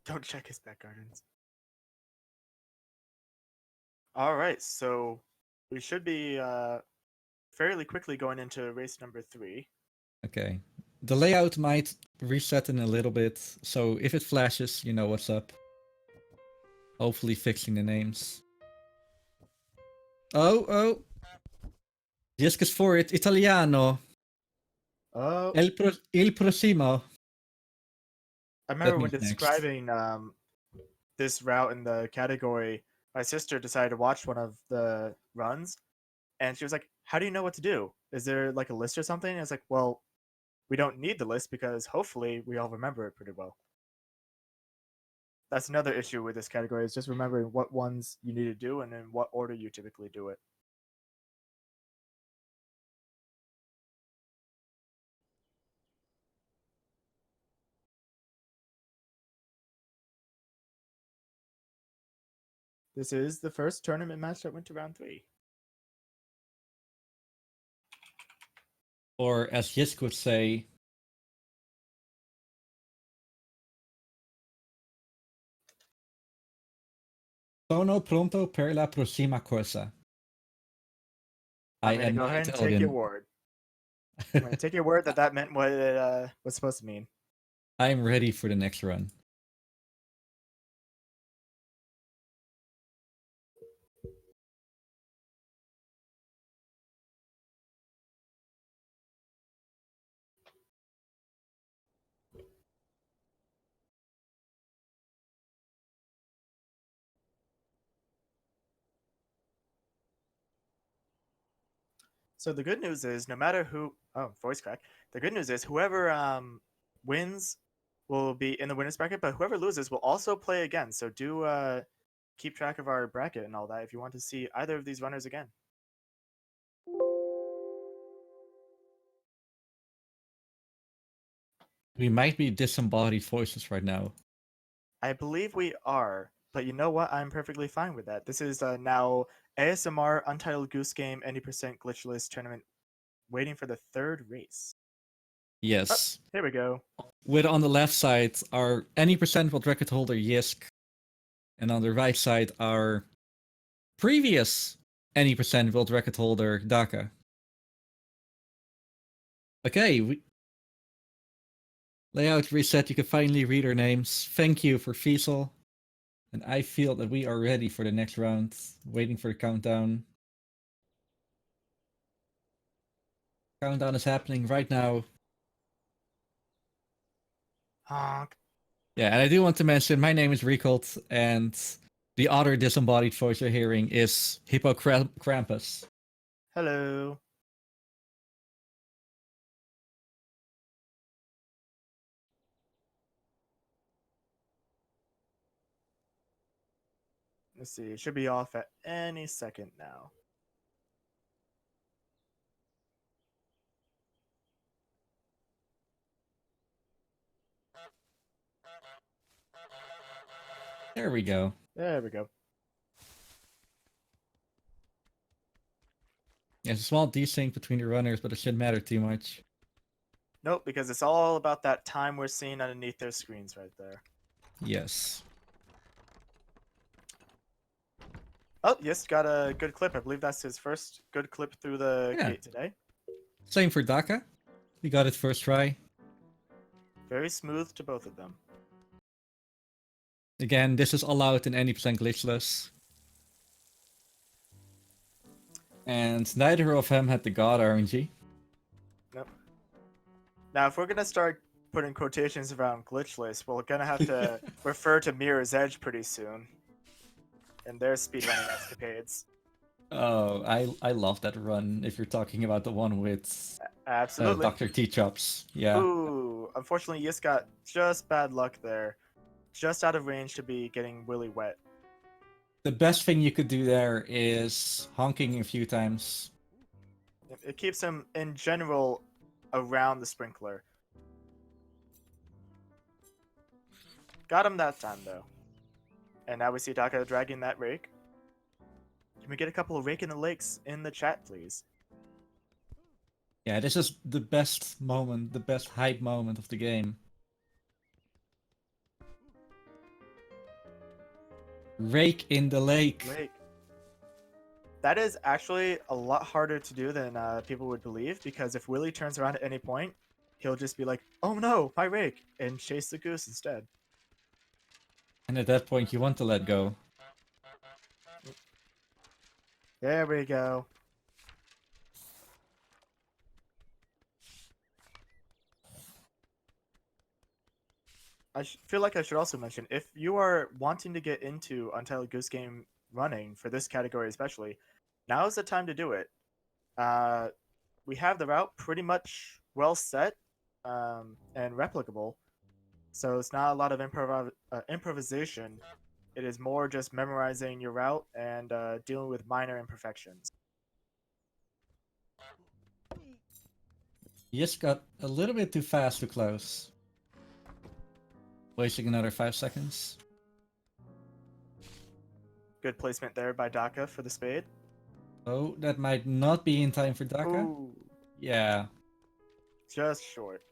Don't check his back gardens. All right, so we should be fairly quickly going into race number 3. Okay. The layout might reset in a little bit, so if it flashes, you know what's up. Hopefully fixing the names. Oh. Yisk is for it. Italiano. Oh, Il prossimo. I That remember when means next. describing this route in the category, my sister decided to watch one of the runs, and she was like, "How do you know what to do? Is there like a list or something?" And I was like, "Well, we don't need the list because hopefully we all remember it pretty well." That's another issue with this category, is just remembering what ones you need to do and in what order you typically do it. This is the first tournament match that went to round 3. Or as Yisk would say, sono pronto per la prossima corsa. I I'm going to am go not ahead and take your Italian. word. I'm going to take your word that that meant what it was supposed to mean. I'm ready for the next run. So the good news is, no matter who, voice crack. The good news is, whoever wins will be in the winners bracket, but whoever loses will also play again. So do keep track of our bracket and all that if you want to see either of these runners again. We might be disembodied voices right now. I believe we are, but you know what? I'm perfectly fine with that. This is now ASMR Untitled Goose Game 80% Glitchless Tournament, waiting for the third race. Oh, Yes. here we go. With on the left side our any percent world record holder Yisk, and on the right side our previous any percent world record holder Daka. Okay, layout reset. You can finally read our names. Thank you for Fiesel. And I feel that we are ready for the next round. Waiting for the countdown. Countdown is happening right now. Honk. Yeah, and I do want to mention my name is Recold, and the other disembodied voice you're hearing is Hippo Krampus. Hello. Let's see. It should be off at any second now. There we go. There we go. Yeah, it's a small desync between the runners, but it shouldn't matter too much. Nope, because it's all about that time we're seeing underneath their screens right there. Yes. Oh, yes, got a good clip. I believe that's his first good clip through the Yeah. gate today. Same for Daka. He got it first try. Very smooth to both of them. Again, this is allowed in any percent glitchless. And neither of them had the god RNG. Nope. Now, if we're going to start putting quotations around glitchless, we're going to have to refer to Mirror's Edge pretty soon. And their speedrunning escapades. Oh, I love that run. If you're talking about the one with Absolutely. Dr. T-Chops. Yeah. Ooh, unfortunately, Yisk got just bad luck there. Just out of range to be getting really wet. The best thing you could do there is honking a few times. It keeps him, in general, around the sprinkler. Got him that time, though. And now we see Daka dragging that rake. Can we get a couple of rake in the lakes in the chat, please? Yeah, this is the best moment, the best hype moment of the game. Rake in the lake. Rake. That is actually a lot harder to do than people would believe, because if Willy turns around at any point, he'll just be like, "Oh no, my rake," and chase the goose instead. And at that point, you want to let go. There we go. I feel like I should also mention, if you are wanting to get into Untitled Goose Game running, for this category especially, now is the time to do it. We have the route pretty much well set and replicable, so it's not a lot of improvisation. It is more just memorizing your route and dealing with minor imperfections. You just got a little bit too fast to close. Wasting another 5 seconds. Good placement there by Daka for the spade. Oh, that might not be in time for Daka. Ooh, Yeah. just short.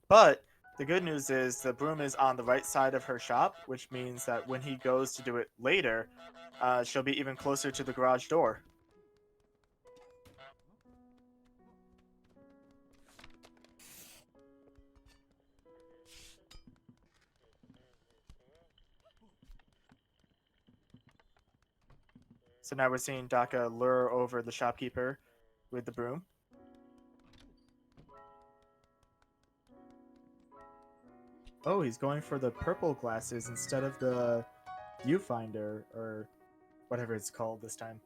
But the good news is the broom is on the right side of her shop, which means that when he goes to do it later, she'll be even closer to the garage door. So now we're seeing Daka lure over the shopkeeper with the broom. Oh, he's going for the purple glasses instead of the viewfinder, or whatever it's called this time.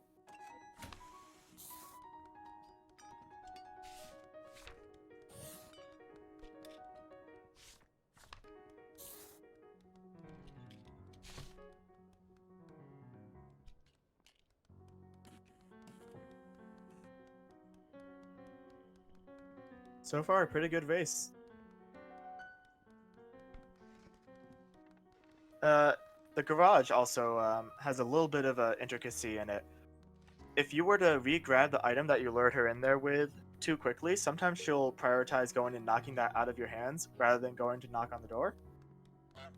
So far, a pretty good race. The garage also has a little bit of a intricacy in it. If you were to re-grab the item that you lured her in there with too quickly, sometimes she'll prioritize going and knocking that out of your hands rather than going to knock on the door.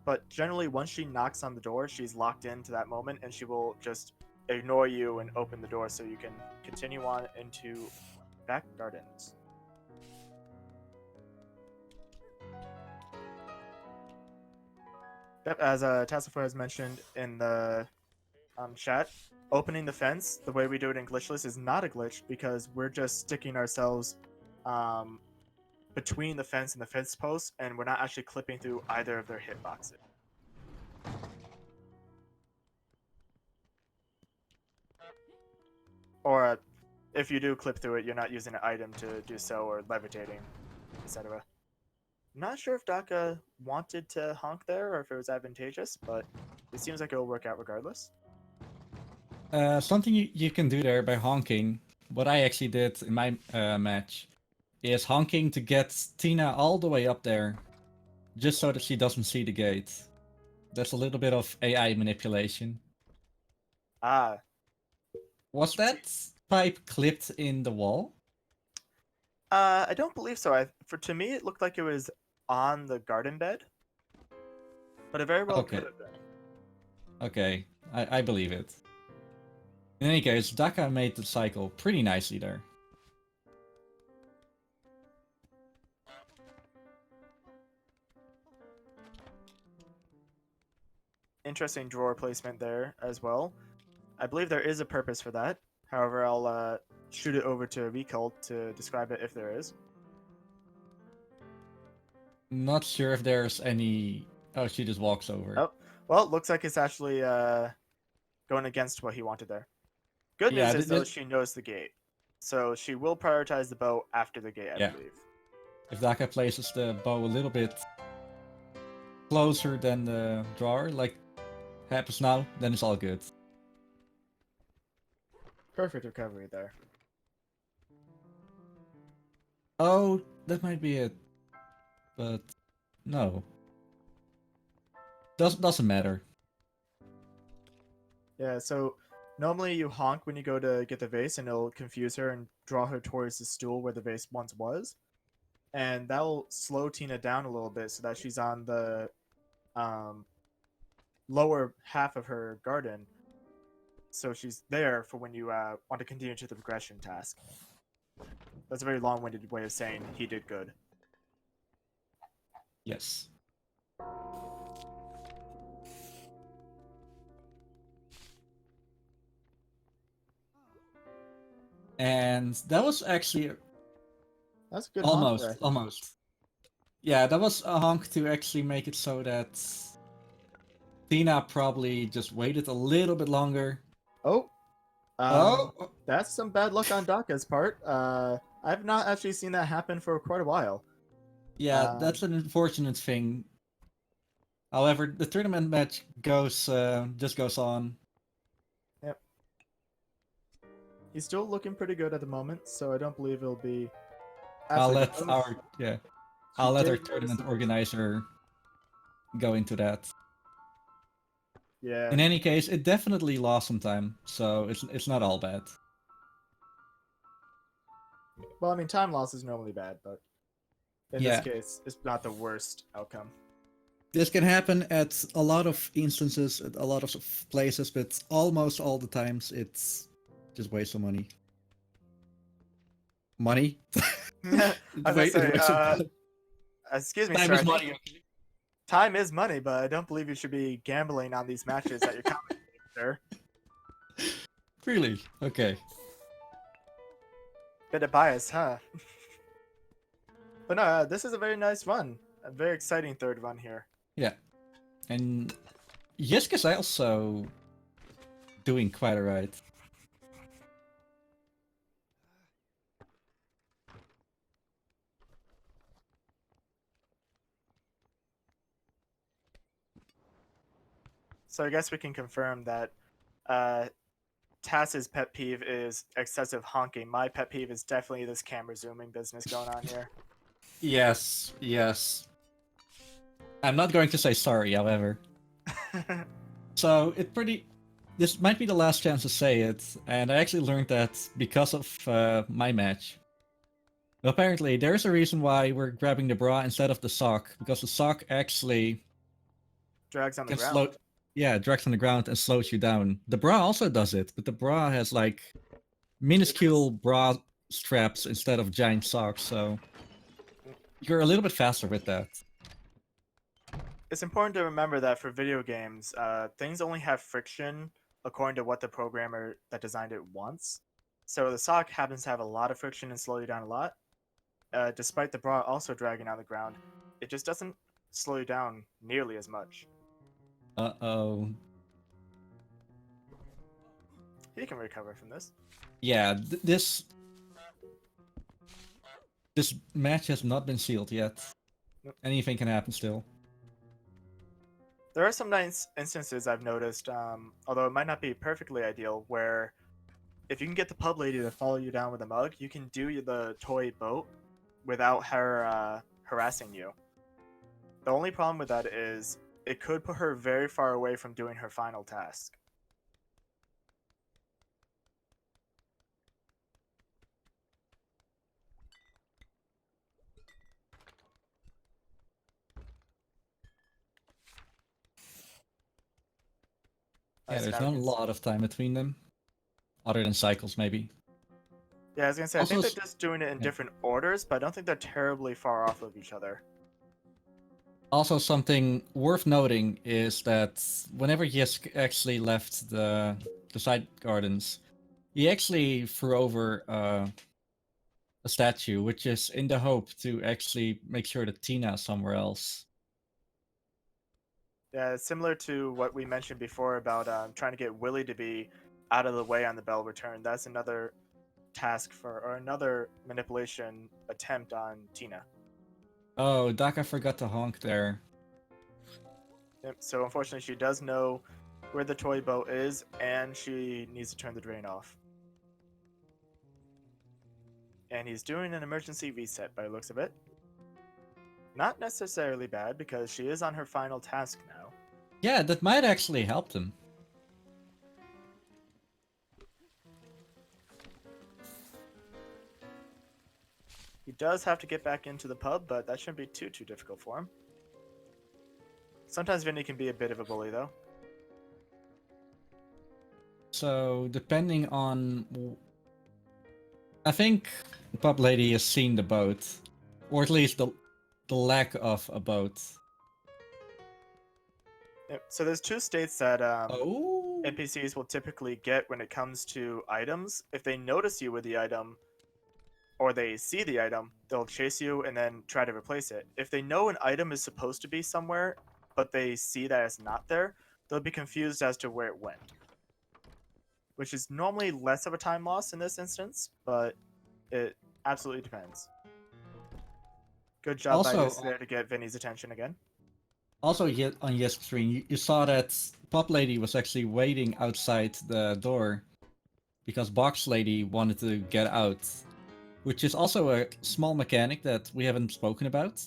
But generally, once she knocks on the door, she's locked into that moment, and she will just ignore you and open the door so you can continue on into back gardens. Yep, as Tassifer has mentioned in the chat, opening the fence, the way we do it in Glitchless, is not a glitch, because we're just sticking ourselves between the fence and the fence posts, and we're not actually clipping through either of their hitboxes. Or if you do clip through it, you're not using an item to do so, or levitating, etc. I'm not sure if Daka wanted to honk there or if it was advantageous, but it seems like it'll work out regardless. Something you can do there by honking, what I actually did in my match, is honking to get Tina all the way up there, just so that she doesn't see the gate. That's a little bit of AI manipulation. Ah, Was that pipe clipped in the wall? I don't believe so. To me, it looked like it was on the garden bed, but it very well Okay. could have been. Okay, I believe it. In any case, Daka made the cycle pretty nicely there. Interesting drawer placement there as well. I believe there is a purpose for that. However, I'll shoot it over to Recult to describe it if there is. Not sure if there's any... Oh, she just walks over. Oh, well, it looks like it's actually going against what he wanted there. Good Yeah, news is, though, she knows the gate. So she will prioritize the bow after the gate, I believe. If Daka places the bow a little bit closer than the drawer, like happens now, then it's all good. Perfect recovery there. Oh, that might be it. But no. Doesn't matter. Yeah, so normally you honk when you go to get the vase and it'll confuse her and draw her towards the stool where the vase once was. And that'll slow Tina down a little bit so that she's on the lower half of her garden. So she's there for when you want to continue to the progression task. That's a very long-winded way of saying he did good. Yes. And that was actually That's a good honk there. almost. Yeah, that was a honk to actually make it so that Tina probably just waited a little bit longer. Oh, Oh, that's some bad luck on Daka's part. I've not actually seen that happen for quite a while. yeah, that's an unfortunate thing. However, the tournament match just goes on. Yep. He's still looking pretty good at the moment, so I don't believe it'll be. I'll Absolutely let our tournament organizer go into that. Yeah. In any case, it definitely lost some time, so it's not all bad. Well, I mean, time loss is normally bad, but in this case, it's not the worst outcome. This can happen at a lot of instances, at a lot of places, but almost all the times it's just waste of money. Money? Excuse me, time sir. is money. Time is money, but I don't believe you should be gambling on these matches that you're commentating, sir. Really? Okay. Bit of bias, huh? But no, this is a very nice run. A very exciting third run here. Yeah. And Yisk is also doing quite alright. So I guess we can confirm that Tass's pet peeve is excessive honking. My pet peeve is definitely this camera zooming business going on here. Yes, yes. I'm not going to say sorry, however. So this might be the last chance to say it, and I actually learned that because of my match. Apparently, there's a reason why we're grabbing the bra instead of the sock, because the sock actually Drags on the can ground. drags on the ground and slows you down. The bra also does it, but the bra has like minuscule bra straps instead of giant socks, so you're a little bit faster with that. It's important to remember that for video games, things only have friction according to what the programmer that designed it wants. So the sock happens to have a lot of friction and slow you down a lot. Despite the bra also dragging on the ground, it just doesn't slow you down nearly as much. Uh-oh. He can recover from this. Yeah, this match has not been sealed yet. Nope. Anything can happen still. There are some nice instances I've noticed, although it might not be perfectly ideal, where if you can get the pub lady to follow you down with a mug, you can do the toy boat without her harassing you. The only problem with that is it could put her very far away from doing her final task. Yeah, So there's now we not a can lot of time between them. Other than cycles, maybe. Yeah, I was gonna say, I Also, think they're just doing it in yeah. different orders, but I don't think they're terribly far off of each other. Also, something worth noting is that whenever Yisk actually left the side gardens, he actually threw over a statue, which is in the hope to actually make sure that Tina's somewhere else. Yeah, it's similar to what we mentioned before about trying to get Willy to be out of the way on the bell return. That's another task or another manipulation attempt on Tina. Oh, Daka forgot to honk there. Yep, so unfortunately, she does know where the toy boat is, and she needs to turn the drain off. And he's doing an emergency reset by the looks of it. Not necessarily bad, because she is on her final task now. Yeah, that might actually help them. He does have to get back into the pub, but that shouldn't be too difficult for him. Sometimes Vinny can be a bit of a bully, though. So, depending on... I think the pub lady has seen the boat. Or at least the lack of a boat. Yep, so there's two states that Oh! NPCs will typically get when it comes to items. If they notice you with the item, or they see the item, they'll chase you and then try to replace it. If they know an item is supposed to be somewhere, but they see that it's not there, they'll be confused as to where it went. Which is normally less of a time loss in this instance, but it absolutely depends. Good job by Also, Yisk there to get Vinny's attention again. Also, on Yisk screen, you saw that Pop Lady was actually waiting outside the door because Box Lady wanted to get out, which is also a small mechanic that we haven't spoken about.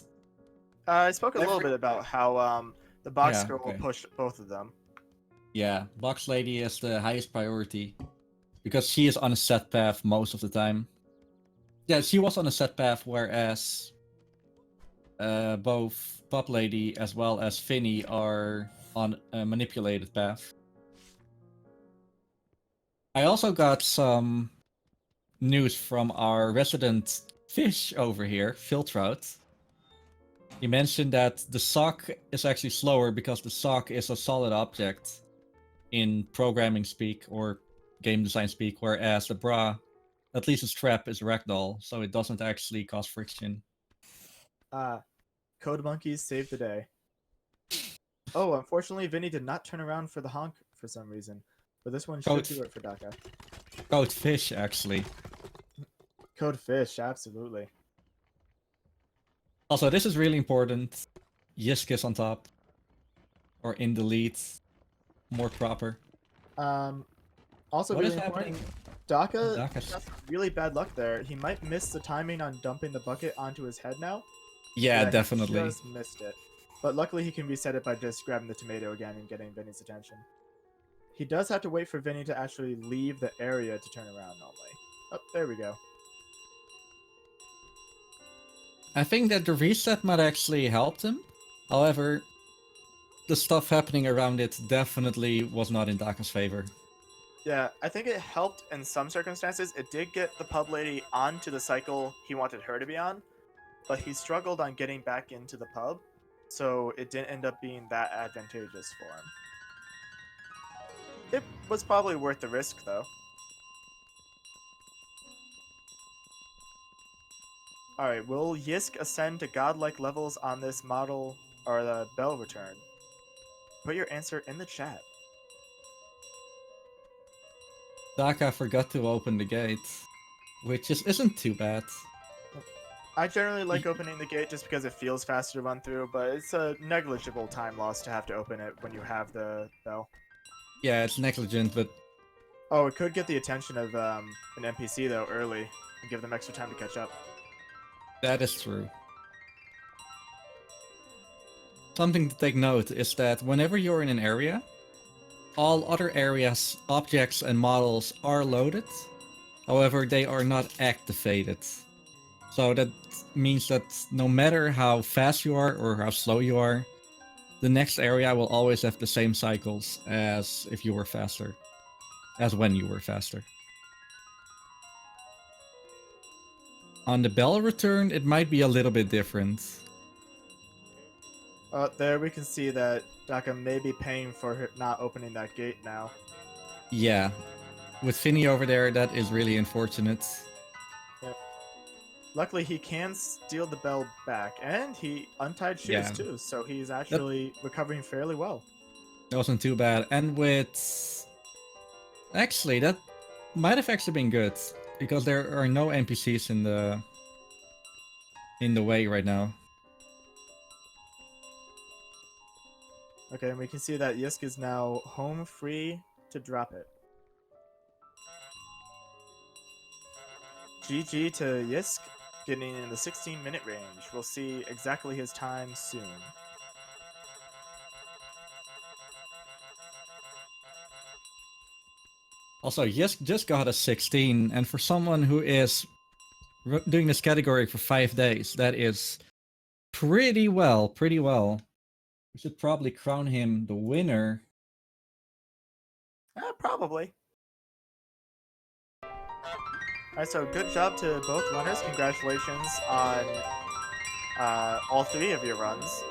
I spoke a little bit about how the box girl will okay. push both of them. Yeah, Box Lady is the highest priority because she is on a set path most of the time. Yeah, she was on a set path, whereas both Pop Lady as well as Finny are on a manipulated path. I also got some news from our resident fish over here, Filtrout. He mentioned that the sock is actually slower because the sock is a solid object in programming speak or game design speak, whereas the bra, at least the strap, is ragdoll, so it doesn't actually cause friction. Code Monkeys saved the day. Oh, unfortunately, Vinny did not turn around for the honk for some reason. But this one should do it for Daka. Code fish, actually. Code fish, absolutely. Also, this is really important. Yisk is on top. Or in the lead. More proper. Also What really is important, happening? Daka has really bad luck there. He might miss the timing on dumping the bucket onto his head now. Yeah, definitely. He just missed it. But luckily he can reset it by just grabbing the tomato again and getting Vinny's attention. He does have to wait for Vinny to actually leave the area to turn around normally. Oh, there we go. I think that the reset might actually help him. However, the stuff happening around it definitely was not in Daka's favor. Yeah, I think it helped in some circumstances. It did get the pub lady onto the cycle he wanted her to be on, but he struggled on getting back into the pub, so it didn't end up being that advantageous for him. It was probably worth the risk, though. Alright, will Yisk ascend to godlike levels on this model or the bell return? Put your answer in the chat. Daka forgot to open the gate, which isn't too bad. I generally like opening the gate just because it feels faster to run through, but it's a negligible time loss to have to open it when you have the bell. Yeah, it's negligent, but... Oh, it could get the attention of an NPC, though, early, and give them extra time to catch up. That is true. something to take note is that whenever you're in an area, all other areas, objects, and models are loaded. However, they are not activated. So that means that no matter how fast you are or how slow you are, the next area will always have the same cycles as if you were faster. As when you were faster. On the bell return, it might be a little bit different. There we can see that Daka may be paying for her not opening that gate now. Yeah. With Finny over there, that is really unfortunate. Yep. Luckily, he can steal the bell back, and he untied shoes Yeah. too, so he's actually recovering fairly well. That wasn't too bad. And with... Actually, that might have actually been good. Because there are no NPCs in the way right now. Okay, and we can see that Yisk is now home free to drop it. GG to Yisk, getting in the 16-minute range. We'll see exactly his time soon. Also, Yisk just got a 16, and for someone who is doing this category for 5 days, that is pretty well, pretty well. We should probably crown him the winner. Probably. Alright, so good job to both runners. Congratulations on all 3 of your runs.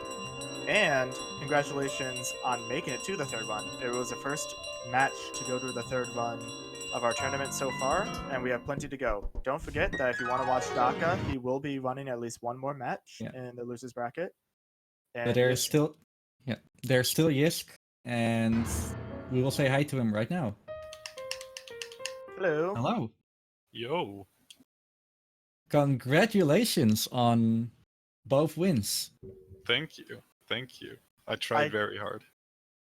And congratulations on making it to the 3rd run. It was the first match to go to the 3rd run of our tournament so far, and we have plenty to go. Don't forget that if you want to watch Daka, he will be running at least one more match in the losers bracket. And but there's still Yisk, and we will say hi to him right now. Hello. Hello. Yo. Congratulations on both wins. Thank you. Thank you. I tried very hard.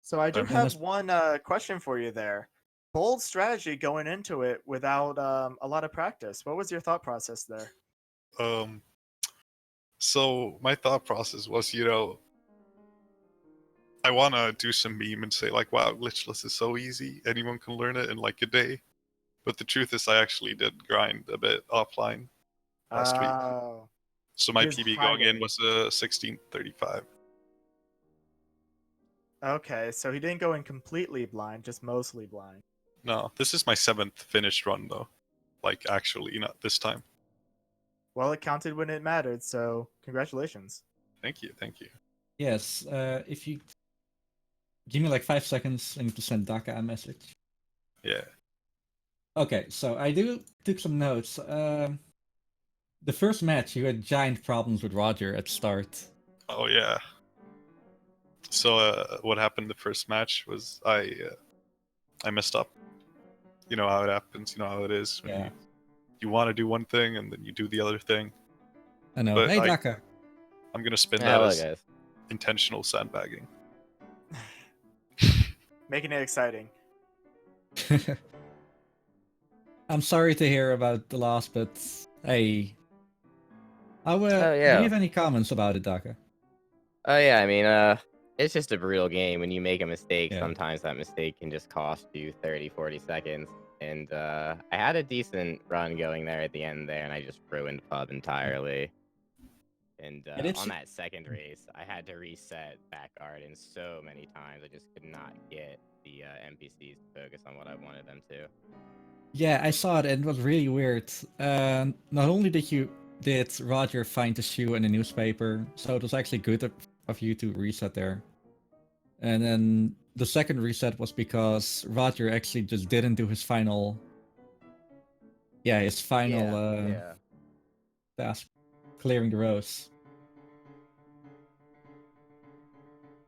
So I do And have one question for you there. Bold strategy going into it without a lot of practice. What was your thought process there? So my thought process was, I want to do some meme and say like, wow, Glitchless is so easy. Anyone can learn it in like a day. But the truth is I actually did grind a bit offline last week. So my PB going in was a 16:35. Okay, so he didn't go in completely blind, just mostly blind. No, this is my 7th finished run though. Like actually, not this time. Well, it counted when it mattered, so congratulations. Thank you, thank you. Yes, if you give me like 5 seconds, I need to send Daka a message. Yeah. Okay, so I took some notes. The first match, you had giant problems with Roger at start. Oh yeah. So what happened the first match was I messed up. You know how it happens. You know how it is. When you want to do one thing and then you do the other thing. I know. But Hey, Daka. I'm gonna spin that as intentional sandbagging. Making it exciting. I'm sorry to hear about the loss, but hey. Do you have any comments about it, Daka? Oh yeah, I mean, it's just a brutal game. When you make a mistake, sometimes that mistake can just cost you 30, 40 seconds. And I had a decent run going there at the end there, and I just ruined pub entirely. And on that second race, I had to reset back garden so many times. I just could not get the NPCs to focus on what I wanted them to. Yeah, I saw it, and it was really weird. Not only did Roger find the shoe in the newspaper, so it was actually good of you to reset there. And then the second reset was because Roger actually just didn't do his final... task, clearing the rows.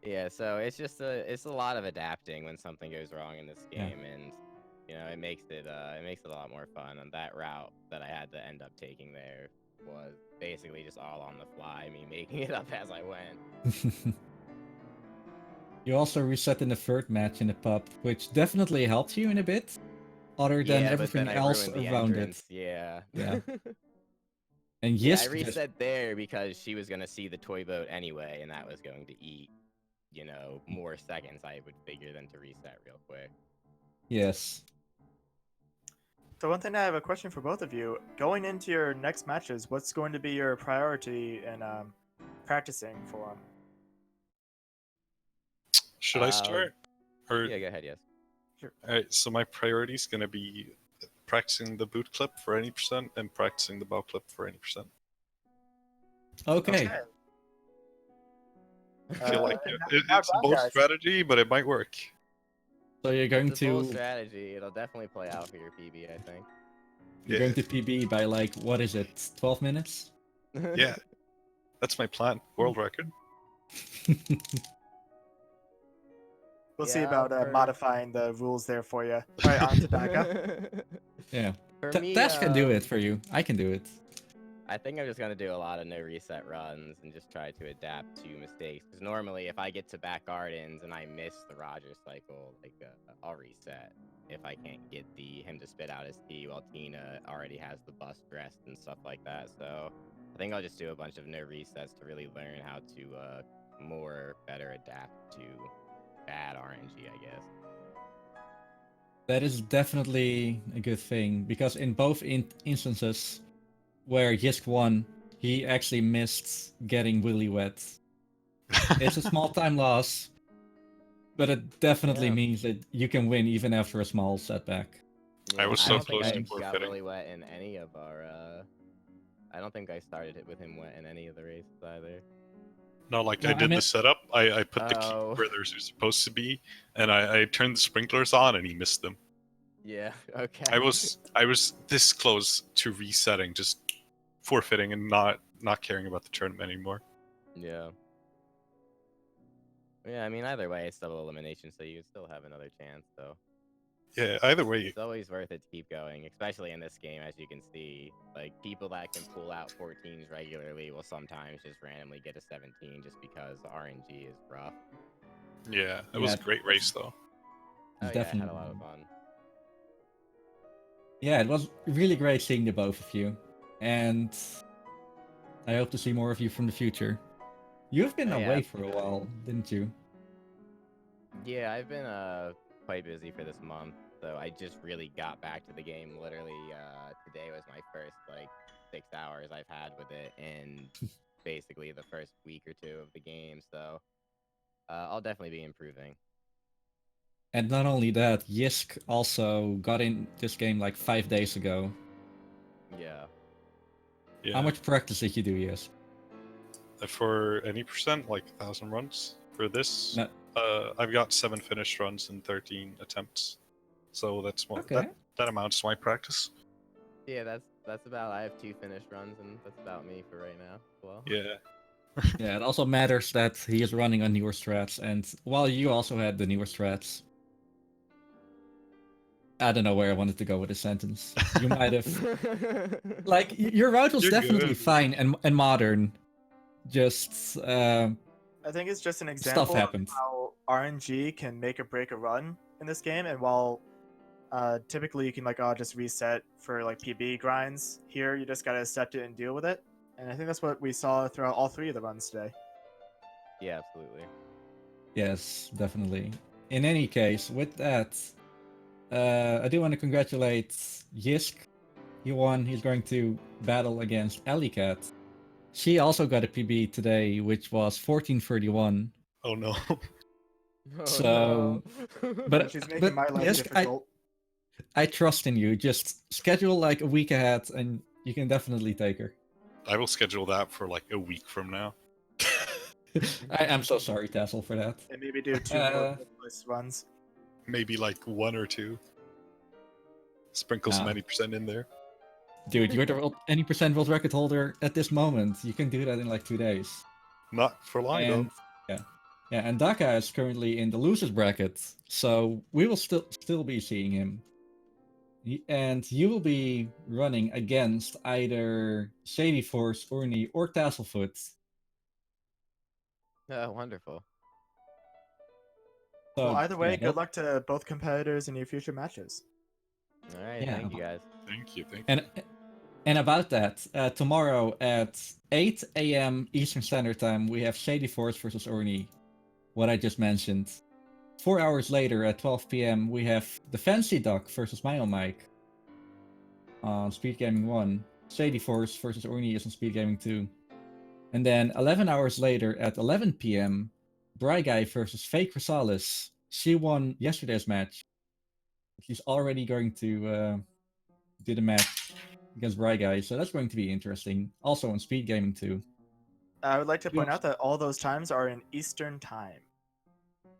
Yeah, so it's just it's a lot of adapting when something goes wrong in this game, and it makes it a lot more fun. And that route that I had to end up taking there was basically just all on the fly, me making it up as I went. You also reset in the third match in the pub, which definitely helped you in a bit, other than everything else around it. Yeah. Yeah. And Yeah, I Yisk just, reset there because she was gonna see the toy boat anyway, and that was going to eat, more seconds. I would figure than to reset real quick. yes. So one thing I have a question for both of you. Going into your next matches, what's going to be your priority in practicing for them? Should I start? Or Yeah, go ahead. Yes. Sure. Alright, so my priority is gonna be practicing the boot clip for any percent and practicing the bow clip for any percent. Okay. I feel like now it's a Daka, bold I see. strategy, but it might work. So you're going It's a bold to strategy. It'll definitely play out for your PB, I think. you're going to PB by like what is it, 12 minutes? Yeah, that's my plan. World record. We'll see Yeah, about modifying the rules there for you. All right, on to Daka. Yeah. For me, Tash can do it for you. I can do it. I think I'm just gonna do a lot of no reset runs and just try to adapt to mistakes. Because normally, if I get to back gardens and I miss the Roger cycle, I'll reset if I can't get him to spit out his T while Tina already has the bus dressed and stuff like that. So I think I'll just do a bunch of no resets to really learn how to better adapt to bad RNG, I guess. That is definitely a good thing because in both instances where Yisk won, he actually missed getting Willy wet. It's a small time loss, but it definitely means that you can win even after a small setback. Yeah, I was I so don't think close I to got forfeiting. really wet in any of our. I don't think I started it with him wet in any of the races either. No, like No, I I did the meant- setup. I put the key Oh. where they're supposed to be, and I turned the sprinklers on, and he missed them. Yeah. Okay. I was this close to resetting, just forfeiting and not caring about the tournament anymore. Yeah. Yeah, I mean, either way, it's double elimination, so you still have another chance. So Yeah, either way, it's always worth it to keep going, especially in this game, as you can see. Like, people that can pull out 14s regularly will sometimes just randomly get a 17 just because RNG is rough. yeah, it was a great race though. Oh, yeah, I had a lot of fun. Yeah, it was really great seeing the both of you. And I hope to see more of you from the future. You've been Oh, yeah, away for a absolutely. while, didn't you? Yeah, I've been quite busy for this month, so I just really got back to the game. Literally, today was my first 6 hours I've had with it in basically the first week or two of the game. So I'll definitely be improving. And not only that, Yisk also got in this game like 5 days ago. Yeah. Yeah. How much practice did you do, Yisk? For any percent, like 1,000 runs. For this, No. I've got 7 finished runs and 13 attempts. So that's more. Okay. That amounts to my practice. Yeah, that's about. I have 2 finished runs, and that's about me for right now. Well. Yeah. Yeah, it also matters that he is running on newer strats, and while you also had the newer strats, I don't know where I wanted to go with this sentence. You might have, like, your route was You're definitely good. fine and modern. Just I think it's just an example of happened. how RNG can make or break a run in this game, and while typically you can just reset for PB grinds, here you just gotta accept it and deal with it. And I think that's what we saw throughout all 3 of the runs today. Yeah, absolutely. Yes, definitely. In any case, with that, I do want to congratulate Yisk. He won. He's going to battle against Alleycat. She also got a PB today, which was 14:31. Oh no. Oh, So, no. but She's making my life Yisk, difficult. I trust in you. Just schedule like a week ahead, and you can definitely take her. I will schedule that for like a week from now. I'm so sorry, Tassel, for that. And maybe do 2 more Glitchless runs. Maybe like 1 or 2. Sprinkle some No. any percent in there. Dude, you're the any percent world record holder at this moment. You can do that in like 2 days. Not for long And though. yeah, and Daka is currently in the losers bracket, so we will still be seeing him. And you will be running against either Shady Force, Orny, or Tasselfoot. Oh, wonderful. So, Well, either way, yeah, good luck to both competitors in your future matches. All right, Yeah. thank you guys. Thank you. And And about that, tomorrow at 8 a.m. Eastern Standard Time, we have Shady Force versus Orni, what I just mentioned. 4 hours later at 12 p.m., we have the Fancy Duck versus Mile Mike on SpeedGaming 1. Shady Force versus Orni is on SpeedGaming 2. And then 11 hours later at 11 p.m., Bry Guy versus Fake Rosales. She won yesterday's match. She's already going to do the match against Bry Guy, so that's going to be interesting. Also on SpeedGaming 2. I would like to point out that all those times are in Eastern Time.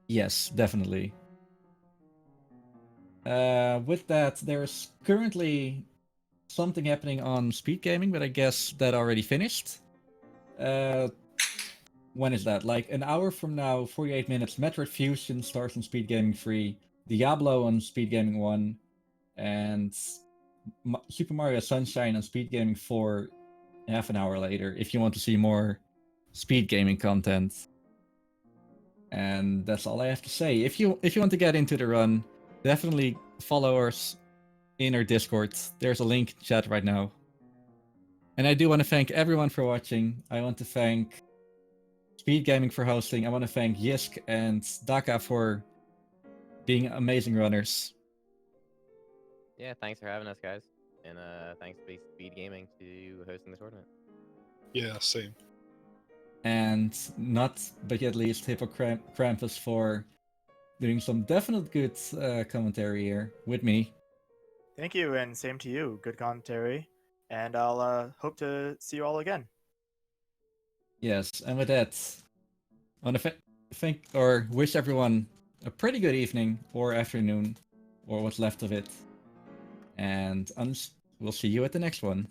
Yes, definitely. With that, there's currently something happening on SpeedGaming, but I guess that already finished. When is that? Like an hour from now, 48 minutes, Metroid Fusion starts on SpeedGaming 3, Diablo on SpeedGaming 1, and Super Mario Sunshine on SpeedGaming 4 half an hour later, if you want to see more SpeedGaming content. And that's all I have to say. If you want to get into the run, definitely follow us in our Discord. There's a link in chat right now. And I do want to thank everyone for watching. I want to thank SpeedGaming for hosting. I want to thank Yisk and Daka for being amazing runners. Yeah, thanks for having us, guys. And thanks to SpeedGaming to hosting the tournament. Yeah, same. And not but yet least Hippocrampus for doing some definite good commentary here with me. Thank you, and same to you. Good commentary. And I'll hope to see you all again. Yes, and with that, I want to thank or wish everyone a pretty good evening or afternoon, or what's left of it. And we'll see you at the next one.